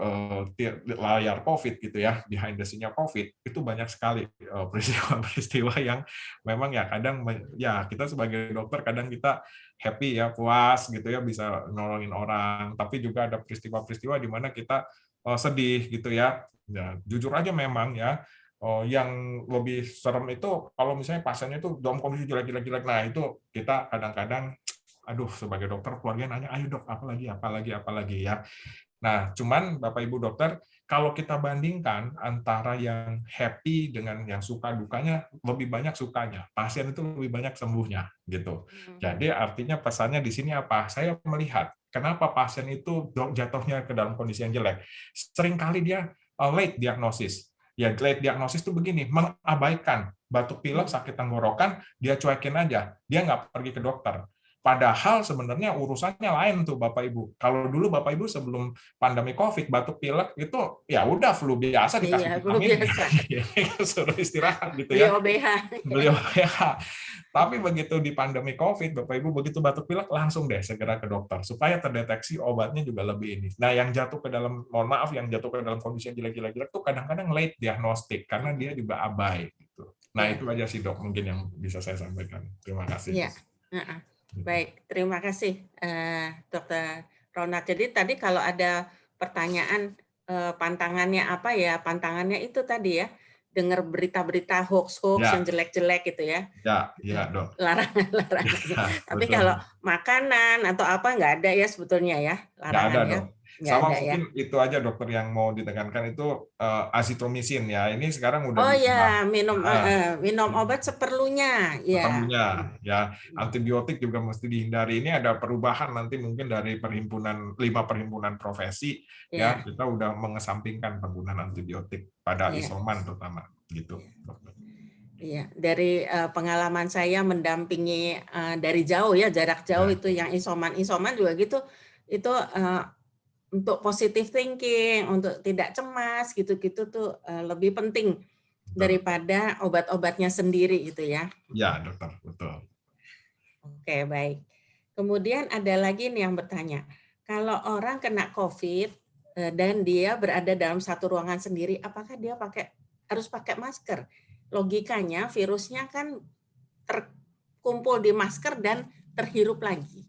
layar COVID gitu ya, behind the scene-nya COVID itu banyak sekali peristiwa-peristiwa yang memang ya kadang ya kita sebagai dokter kadang kita happy ya, puas gitu ya bisa nolongin orang, tapi juga ada peristiwa-peristiwa di mana kita sedih gitu ya. Ya jujur aja memang ya yang lebih serem itu kalau misalnya pasiennya itu dalam kondisi jelek-jelek. Nah itu kita kadang-kadang aduh sebagai dokter keluarga nanya ayo dok apalagi ya. Nah, cuman Bapak Ibu dokter, kalau kita bandingkan antara yang happy dengan yang suka dukanya, lebih banyak sukanya. Pasien itu lebih banyak sembuhnya, gitu. Jadi artinya pesannya di sini apa? Saya melihat kenapa pasien itu jatuhnya ke dalam kondisi yang jelek. Seringkali dia late diagnosis. Ya, late diagnosis itu begini, mengabaikan batuk pilek, sakit tenggorokan, dia cuekin aja, dia nggak pergi ke dokter. Padahal sebenarnya urusannya lain tuh Bapak Ibu. Kalau dulu Bapak Ibu sebelum pandemi COVID batuk pilek itu ya udah flu biasa dikasih vitamin, suruh istirahat gitu ya. Beli OBH. Tapi begitu di pandemi COVID Bapak Ibu begitu batuk pilek langsung deh segera ke dokter supaya terdeteksi obatnya juga lebih ini. Nah yang jatuh ke dalam yang jatuh ke dalam kondisi yang jelek-jelek tuh kadang-kadang late diagnostik karena dia juga abai gitu. Nah itu aja sih dok mungkin yang bisa saya sampaikan. Terima kasih. Ya. Baik, terima kasih Dr. Ronald. Jadi tadi kalau ada pertanyaan pantangannya apa ya? Pantangannya itu tadi ya, dengar berita-berita hoax ya, yang jelek-jelek gitu ya. Ya, dok. Larangan-larangan. Ya, tapi betul. Kalau makanan atau apa nggak ada ya sebetulnya ya larangan ya. Nggak Sama ada ya. mungkin itu aja dokter yang mau ditekankan itu azitromisin ya. Ini sekarang udah Oh bisa ya, minum minum minum obat seperlunya. Ya. seperlunya ya. Antibiotik juga mesti dihindari. Ini ada perubahan nanti mungkin dari 5 perhimpunan profesi ya, Ya. kita udah mengesampingkan penggunaan antibiotik pada Ya. isoman terutama gitu, dokter. Iya, dari pengalaman saya mendampingi dari jauh ya, jarak jauh Ya. itu yang isoman juga gitu, itu untuk positive thinking, untuk tidak cemas gitu-gitu tuh lebih penting daripada obat-obatnya sendiri gitu ya. Ya, dokter, betul. Oke, baik. Kemudian ada lagi nih yang bertanya, kalau orang kena COVID dan dia berada dalam satu ruangan sendiri, apakah dia harus pakai masker? Logikanya virusnya kan terkumpul di masker dan terhirup lagi.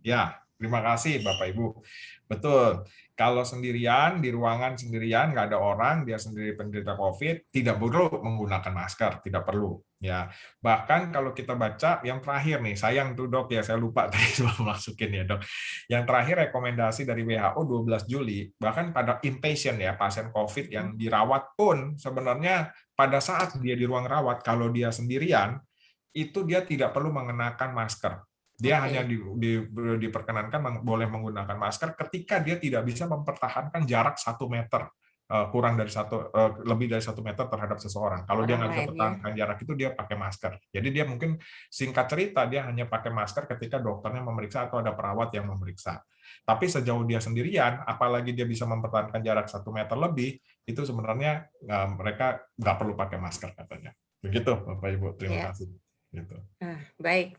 Ya, terima kasih Bapak Ibu. Betul. Kalau sendirian, di ruangan sendirian, nggak ada orang, dia sendiri penderita COVID, tidak perlu menggunakan masker, tidak perlu. Ya, bahkan kalau kita baca yang terakhir nih, sayang tuh dok ya, saya lupa tadi sebelum masukin ya dok. Yang terakhir rekomendasi dari WHO 12 Juli, bahkan pada inpatient ya, pasien COVID yang dirawat pun sebenarnya pada saat dia di ruang rawat, kalau dia sendirian, itu dia tidak perlu mengenakan masker. Dia hanya diperkenankan boleh menggunakan masker ketika dia tidak bisa mempertahankan jarak 1 meter, kurang dari lebih dari 1 meter terhadap seseorang. Kalau dia nggak bisa pertahankan jarak itu, dia pakai masker. Jadi dia mungkin singkat cerita dia hanya pakai masker ketika dokternya memeriksa atau ada perawat yang memeriksa. Tapi sejauh dia sendirian, apalagi dia bisa mempertahankan jarak 1 meter lebih, itu sebenarnya mereka nggak perlu pakai masker katanya. Begitu Bapak Ibu, terima kasih. Gitu. Baik,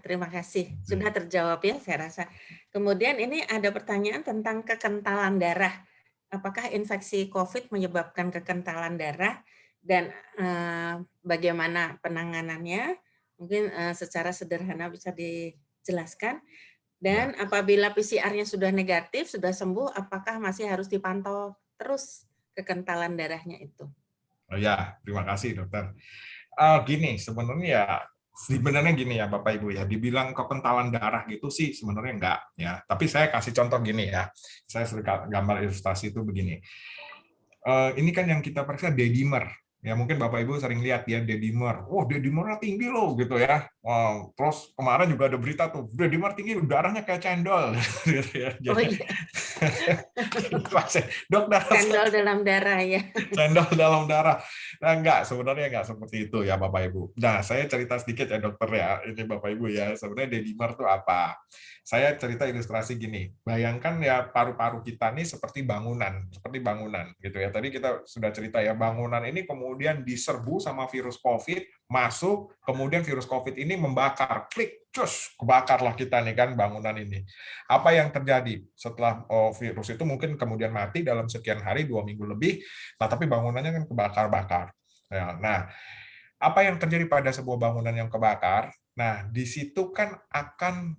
terima kasih. Sudah terjawab ya saya rasa. Kemudian ini ada pertanyaan tentang kekentalan darah. Apakah infeksi COVID menyebabkan kekentalan darah dan bagaimana penanganannya? Mungkin secara sederhana bisa dijelaskan. Dan apabila PCR-nya sudah negatif, sudah sembuh, apakah masih harus dipantau terus kekentalan darahnya itu? Oh ya, terima kasih dokter. Gini, sebenarnya gini ya Bapak Ibu ya, dibilang kekentalan darah gitu sih sebenarnya enggak ya. Tapi saya kasih contoh gini ya. Saya sering gambar ilustrasi itu begini. Ini kan yang kita periksa D-dimer. Ya mungkin Bapak Ibu sering lihat ya D-dimer. D-dimernya tinggi loh gitu ya. Terus kemarin juga ada berita tuh, D-dimer tinggi, darahnya kayak cendol gitu ya. Oh iya. Dok, cendol dalam darah ya. Cendol dalam darah. Nah, sebenarnya enggak seperti itu ya Bapak Ibu. Nah, saya cerita sedikit ya dokter ya. Ini Bapak Ibu ya, sebenarnya D-dimer itu apa? Saya cerita ilustrasi gini. Bayangkan ya paru-paru kita nih seperti bangunan gitu ya. Tadi kita sudah cerita ya, bangunan ini kemudian diserbu sama virus COVID, masuk, kemudian virus COVID ini membakar, klik, cus, kebakarlah kita nih kan bangunan ini. Apa yang terjadi setelah virus itu mungkin kemudian mati dalam sekian hari, 2 minggu lebih, nah tapi bangunannya kan kebakar-bakar. Nah, apa yang terjadi pada sebuah bangunan yang kebakar? Nah, di situ kan akan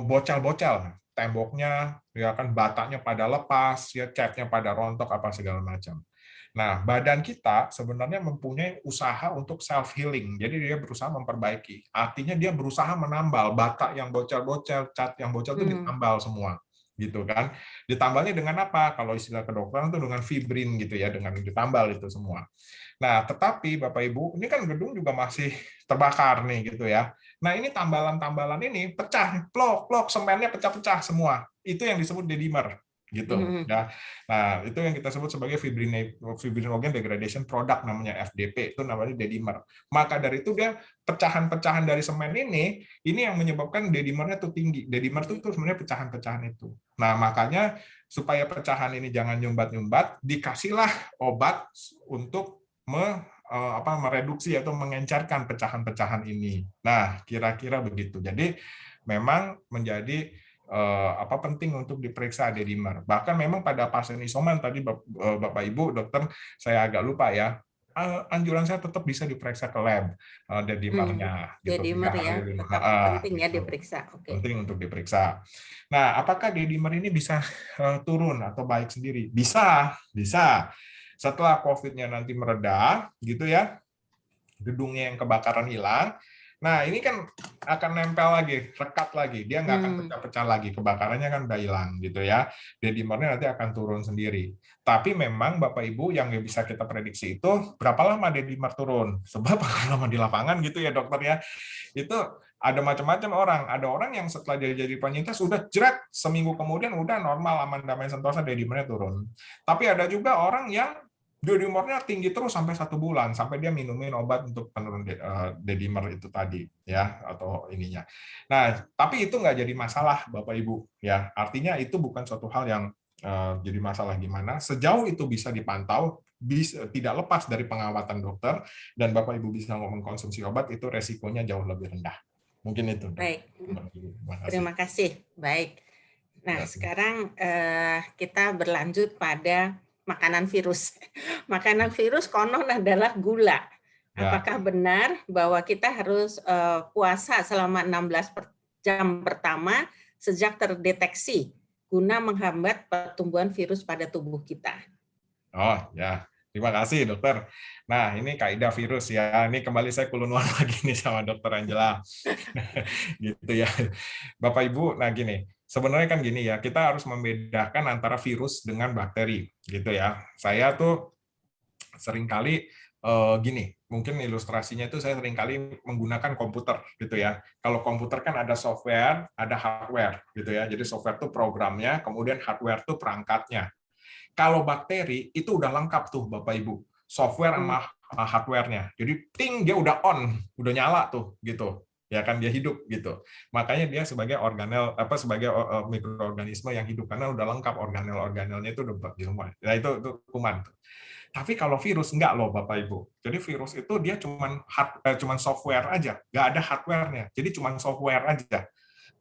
bocel-bocel, temboknya, ya kan batanya pada lepas, ya catnya pada rontok apa segala macam. Nah, badan kita sebenarnya mempunyai usaha untuk self healing. Jadi dia berusaha memperbaiki. Artinya dia berusaha menambal bata yang bocel-bocel, cat yang bocel itu ditambal semua. Gitu kan. Ditambalnya dengan apa? Kalau istilah kedokteran itu dengan fibrin gitu ya, dengan ditambal itu semua. Nah, tetapi Bapak Ibu, ini kan gedung juga masih terbakar nih gitu ya. Nah, ini tambalan-tambalan ini pecah, plok, semennya pecah-pecah semua. Itu yang disebut D-dimer gitu ya. Nah, itu yang kita sebut sebagai fibrinogen degradation product namanya FDP, itu namanya D-dimer. Maka dari itu dia pecahan-pecahan dari semen ini yang menyebabkan D-dimernya tuh tinggi. D-dimer itu sebenarnya pecahan-pecahan itu. Nah, makanya supaya pecahan ini jangan nyumbat-nyumbat, dikasihlah obat untuk mereduksi atau mengencarkan pecahan-pecahan ini. Nah, kira-kira begitu. Jadi memang menjadi penting untuk diperiksa D-dimer. Bahkan memang pada pasien isoman tadi Bapak Ibu dokter, saya agak lupa ya. Anjuran saya tetap bisa diperiksa ke lab D-dimernya. D-dimer ya, tetap penting ya diperiksa. Penting untuk diperiksa. Nah, apakah D-dimer ini bisa turun atau baik sendiri? Bisa. Setelah COVID-nya nanti mereda, gitu ya, gedungnya yang kebakaran hilang, Nah, ini kan akan nempel lagi, rekat lagi. Dia nggak akan pecah-pecah lagi. Kebakarannya kan udah hilang gitu ya. Dedimernya nanti akan turun sendiri. Tapi memang Bapak Ibu yang bisa kita prediksi itu berapa lama dedimer turun. Sebab kalau di lapangan gitu ya dokter ya, itu ada macam-macam orang. Ada orang yang setelah jadi penyintas sudah jerat, seminggu kemudian udah normal, aman, damai, sentosa, dedimernya turun. Tapi ada juga orang yang dedimernya tinggi terus sampai 1 bulan, sampai dia minumin obat untuk penurun dedimer itu tadi, ya, atau ininya. Nah, tapi itu nggak jadi masalah, Bapak Ibu, ya. Artinya itu bukan suatu hal yang jadi masalah gimana. Sejauh itu bisa dipantau, bisa tidak lepas dari pengawatan dokter, dan Bapak Ibu bisa mengkonsumsi obat, itu resikonya jauh lebih rendah. Mungkin itu. Baik. Terima kasih. Terima kasih. Baik. Nah, sekarang kita berlanjut pada makanan virus. Makanan virus konon adalah gula. Apakah benar bahwa kita harus puasa selama 16 jam pertama sejak terdeteksi guna menghambat pertumbuhan virus pada tubuh kita? Oh ya, terima kasih dokter. Nah, ini kaidah virus ya. Ini kembali saya kulunuan lagi nih sama dokter Angela. Gitu ya. Bapak Ibu, nah gini. Sebenarnya kan gini ya, kita harus membedakan antara virus dengan bakteri, gitu ya. Saya tuh seringkali gini, mungkin ilustrasinya itu saya seringkali menggunakan komputer, gitu ya. Kalau komputer kan ada software, ada hardware, gitu ya. Jadi software itu programnya, kemudian hardware itu perangkatnya. Kalau bakteri itu udah lengkap tuh Bapak Ibu, software sama hardware-nya. Jadi ting dia udah on, udah nyala tuh, gitu. Ya kan dia hidup gitu. Makanya dia sebagai organel sebagai mikroorganisme yang hidup karena udah lengkap organel-organelnya itu udah di semua. Nah itu kuman. Tapi kalau virus enggak loh Bapak Ibu. Jadi virus itu dia cuman software aja, nggak ada hardware-nya. Jadi cuman software aja.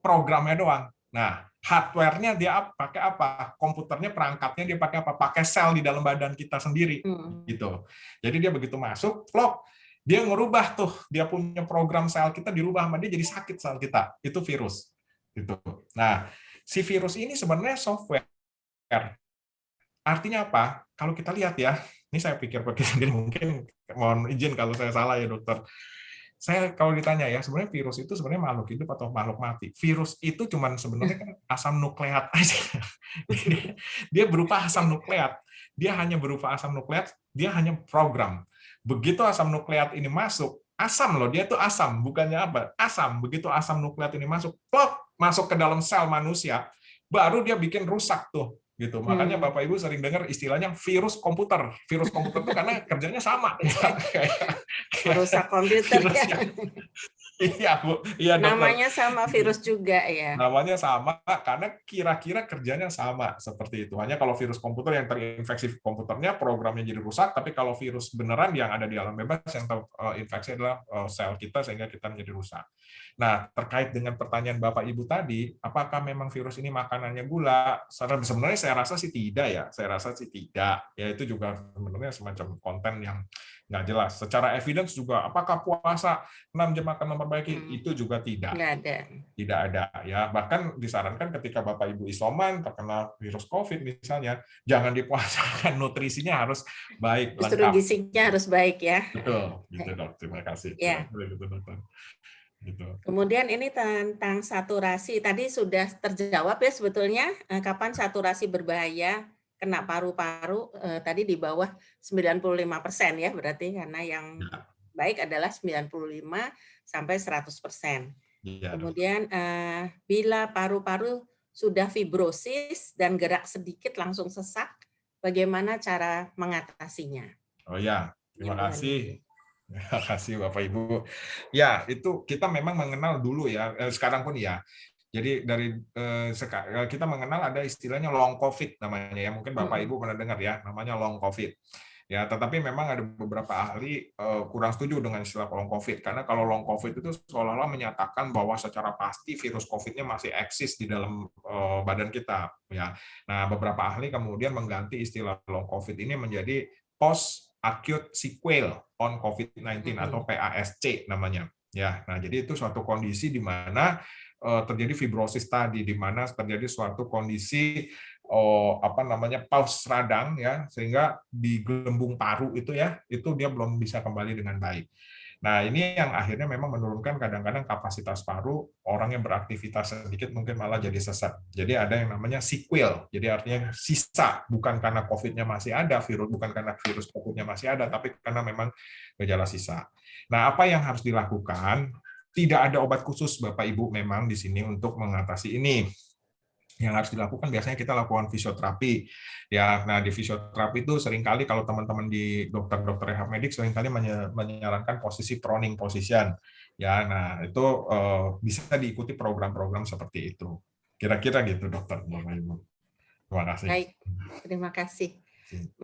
Programnya doang. Nah, hardware-nya dia pakai apa? Komputernya, perangkatnya dia pakai apa? Pakai sel di dalam badan kita sendiri gitu. Jadi dia begitu masuk, plok, dia ngerubah tuh, dia punya program sel kita dirubah sama dia jadi sakit sel kita. Itu virus. Gitu. Nah, si virus ini sebenarnya software. Artinya apa? Kalau kita lihat ya, ini saya pikir-pikir sendiri, mungkin mohon izin kalau saya salah ya dokter. Saya kalau ditanya ya, sebenarnya virus itu sebenarnya makhluk hidup atau makhluk mati? Virus itu cuman sebenarnya kan asam nukleat aja. Dia berupa asam nukleat. Dia hanya berupa asam nukleat, dia hanya program. Begitu asam nukleat ini masuk, asam loh, dia itu asam, bukannya apa? Asam. Begitu asam nukleat ini masuk, plok, masuk ke dalam sel manusia, baru dia bikin rusak tuh. Gitu. Makanya Bapak Ibu sering dengar istilahnya virus komputer. Virus komputer itu karena kerjanya sama. Merusak komputer. Iya, Bu. Iya, dokter. Namanya sama virus juga ya. Namanya sama karena kira-kira kerjanya sama seperti itu. Hanya kalau virus komputer yang terinfeksi komputernya programnya jadi rusak, tapi kalau virus beneran yang ada di alam bebas yang terinfeksi adalah sel kita sehingga kita menjadi rusak. Nah, terkait dengan pertanyaan Bapak Ibu tadi, apakah memang virus ini makanannya gula? Sebenarnya saya rasa sih tidak ya. Saya rasa sih tidak. Ya itu juga sebenarnya semacam konten yang nggak jelas. Secara evidence juga, apakah puasa 6 jam akan memperbaiki? Itu juga tidak. Nggak ada. Tidak ada. Ya, bahkan disarankan ketika Bapak Ibu isoman terkena virus COVID misalnya, jangan dipuasakan, nutrisinya harus baik, justru lengkap. gizinya harus baik ya. Betul, gitu dok. Terima kasih. Ya. Gitu, dokter. Gitu. Kemudian ini tentang saturasi tadi sudah terjawab ya sebetulnya kapan saturasi berbahaya kena paru-paru tadi di bawah 95% ya berarti karena yang baik adalah 95 sampai 100%. Ya, kemudian bila paru-paru sudah fibrosis dan gerak sedikit langsung sesak, bagaimana cara mengatasinya? Oh ya, terima kasih. Terima kasih Bapak Ibu. Ya, itu kita memang mengenal dulu ya, sekarang pun ya. Jadi dari kita mengenal ada istilahnya long COVID namanya ya. Mungkin Bapak Ibu pernah dengar ya, namanya long COVID. Ya, tetapi memang ada beberapa ahli kurang setuju dengan istilah long COVID karena kalau long COVID itu seolah-olah menyatakan bahwa secara pasti virus COVID-nya masih eksis di dalam badan kita. Ya, nah beberapa ahli kemudian mengganti istilah long COVID ini menjadi post acute sequel on COVID-19 atau PASC namanya. Ya, nah jadi itu suatu kondisi di mana terjadi fibrosis tadi, di mana terjadi suatu kondisi paus radang ya, sehingga di gelembung paru itu ya, itu dia belum bisa kembali dengan baik. Nah, ini yang akhirnya memang menurunkan kadang-kadang kapasitas paru, orang yang beraktivitas sedikit mungkin malah jadi sesak. Jadi ada yang namanya sequel, jadi artinya sisa, bukan karena COVID-nya masih ada, bukan karena virus COVID-nya masih ada, tapi karena memang gejala sisa. Nah, apa yang harus dilakukan? Tidak ada obat khusus, Bapak Ibu, memang di sini untuk mengatasi ini. Yang harus dilakukan biasanya kita lakukan fisioterapi ya. Nah, di fisioterapi itu seringkali kalau teman-teman di dokter rehab medik seringkali menyarankan posisi proning position ya. Nah, itu bisa diikuti program-program seperti itu, kira-kira gitu dokter, Bapak Ibu. Terima kasih. Baik, terima kasih.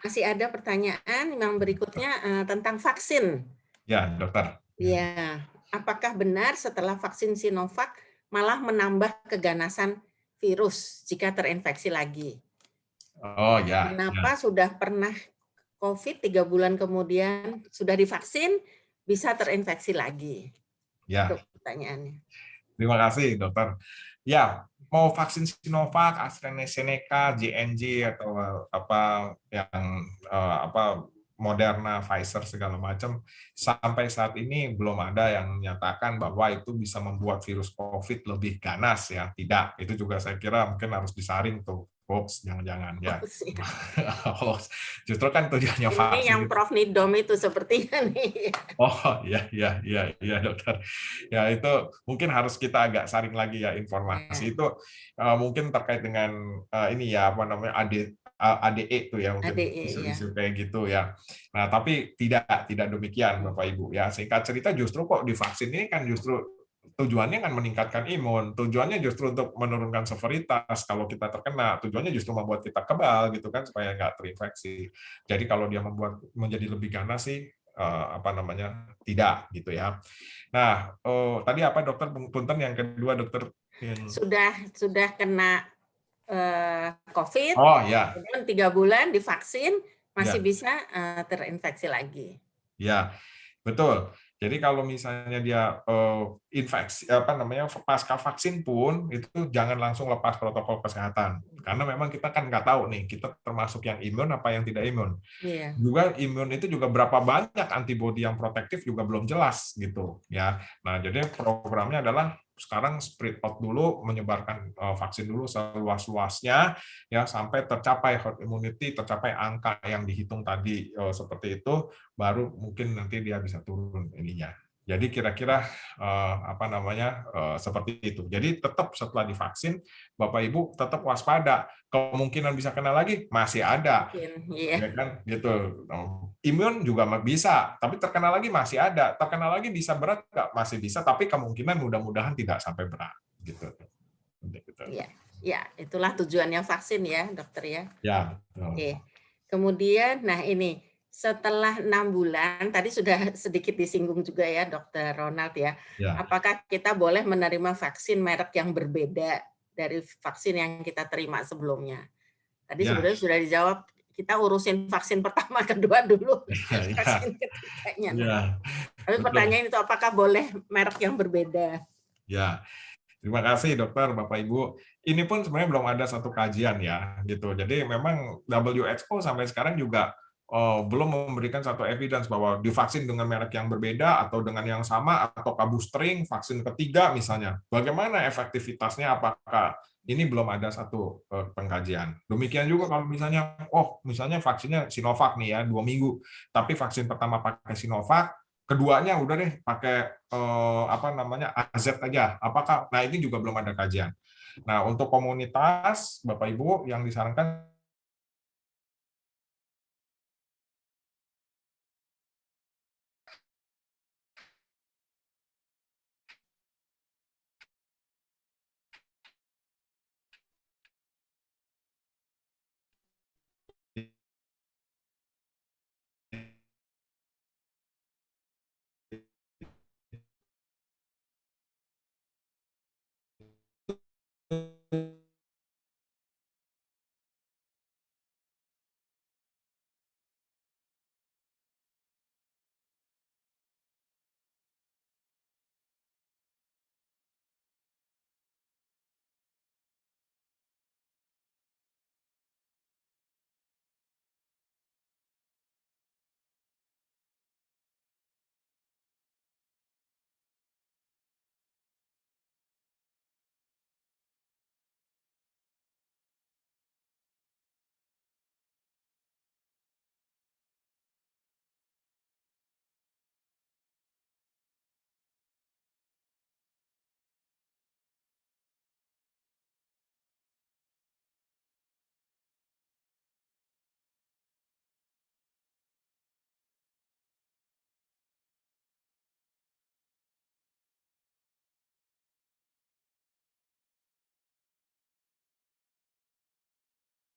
Masih ada pertanyaan yang berikutnya tentang vaksin. Ya, dokter. Ya, apakah benar setelah vaksin Sinovac malah menambah keganasan virus jika terinfeksi lagi? Oh ya. Kenapa sudah pernah COVID 3 bulan kemudian sudah divaksin bisa terinfeksi lagi? Ya. Itu pertanyaannya. Terima kasih dokter. Ya, mau vaksin Sinovac, AstraZeneca, J&J atau apa yang Moderna, Pfizer segala macam, sampai saat ini belum ada yang menyatakan bahwa itu bisa membuat virus COVID lebih ganas ya. Tidak, itu juga saya kira mungkin harus disaring tuh. Hoax, jangan-jangan ya. Hoax. Justru kan tujuannya vaksin. Ini yang Prof. Nidom itu sepertinya nih. Oh iya dokter. Ya itu mungkin harus kita agak saring lagi ya informasi itu mungkin terkait dengan ini ya apa namanya ADE itu ya mungkin isu-isu kayak gitu ya. Nah tapi tidak demikian Bapak Ibu ya. Singkat cerita justru kok divaksin ini kan justru tujuannya kan meningkatkan imun, tujuannya justru untuk menurunkan severitas kalau kita terkena, tujuannya justru membuat kita kebal gitu kan supaya nggak terinfeksi. Jadi kalau dia membuat menjadi lebih ganas sih tidak gitu ya. Nah, tadi apa dokter punten yang kedua dokter? Sudah kena COVID, oh ya, kemudian 3 bulan divaksin masih bisa terinfeksi lagi. Ya, betul. Jadi kalau misalnya dia infeksi pasca vaksin pun itu jangan langsung lepas protokol kesehatan karena memang kita kan nggak tahu nih kita termasuk yang imun apa yang tidak imun. Juga imun itu juga berapa banyak antibodi yang protektif juga belum jelas gitu ya. Nah jadi programnya adalah sekarang spread out dulu, menyebarkan vaksin dulu seluas-luasnya ya sampai tercapai herd immunity, tercapai angka yang dihitung tadi seperti itu, baru mungkin nanti dia bisa turun ininya. Jadi kira-kira seperti itu. Jadi tetap setelah divaksin, Bapak Ibu tetap waspada. Kemungkinan bisa kena lagi masih ada, ya kan? Gitu. Imun juga bisa, tapi terkena lagi masih ada. Terkena lagi bisa berat nggak? Masih bisa, tapi kemungkinan mudah-mudahan tidak sampai berat. Gitu. Ya, itulah tujuannya vaksin ya, dokter ya. Ya. Oke. Kemudian, nah ini. Setelah 6 bulan, tadi sudah sedikit disinggung juga ya, Dokter Ronald ya. Apakah kita boleh menerima vaksin merek yang berbeda dari vaksin yang kita terima sebelumnya? Tadi sebenarnya sudah dijawab, kita urusin vaksin pertama, kedua dulu, vaksin ketiganya. Tapi pertanyaan itu apakah boleh merek yang berbeda? Ya, terima kasih dokter, Bapak Ibu. Ini pun sebenarnya belum ada satu kajian ya, gitu. Jadi memang WHO sampai sekarang juga belum memberikan satu evidence bahwa divaksin dengan merek yang berbeda atau dengan yang sama atau boostering vaksin ketiga misalnya, bagaimana efektivitasnya, apakah ini belum ada satu pengkajian. Demikian juga kalau misalnya, misalnya vaksinnya Sinovac nih ya 2 minggu, tapi vaksin pertama pakai Sinovac, keduanya udah deh pakai AZ aja, apakah? Nah ini juga belum ada kajian. Nah untuk komunitas Bapak Ibu yang disarankan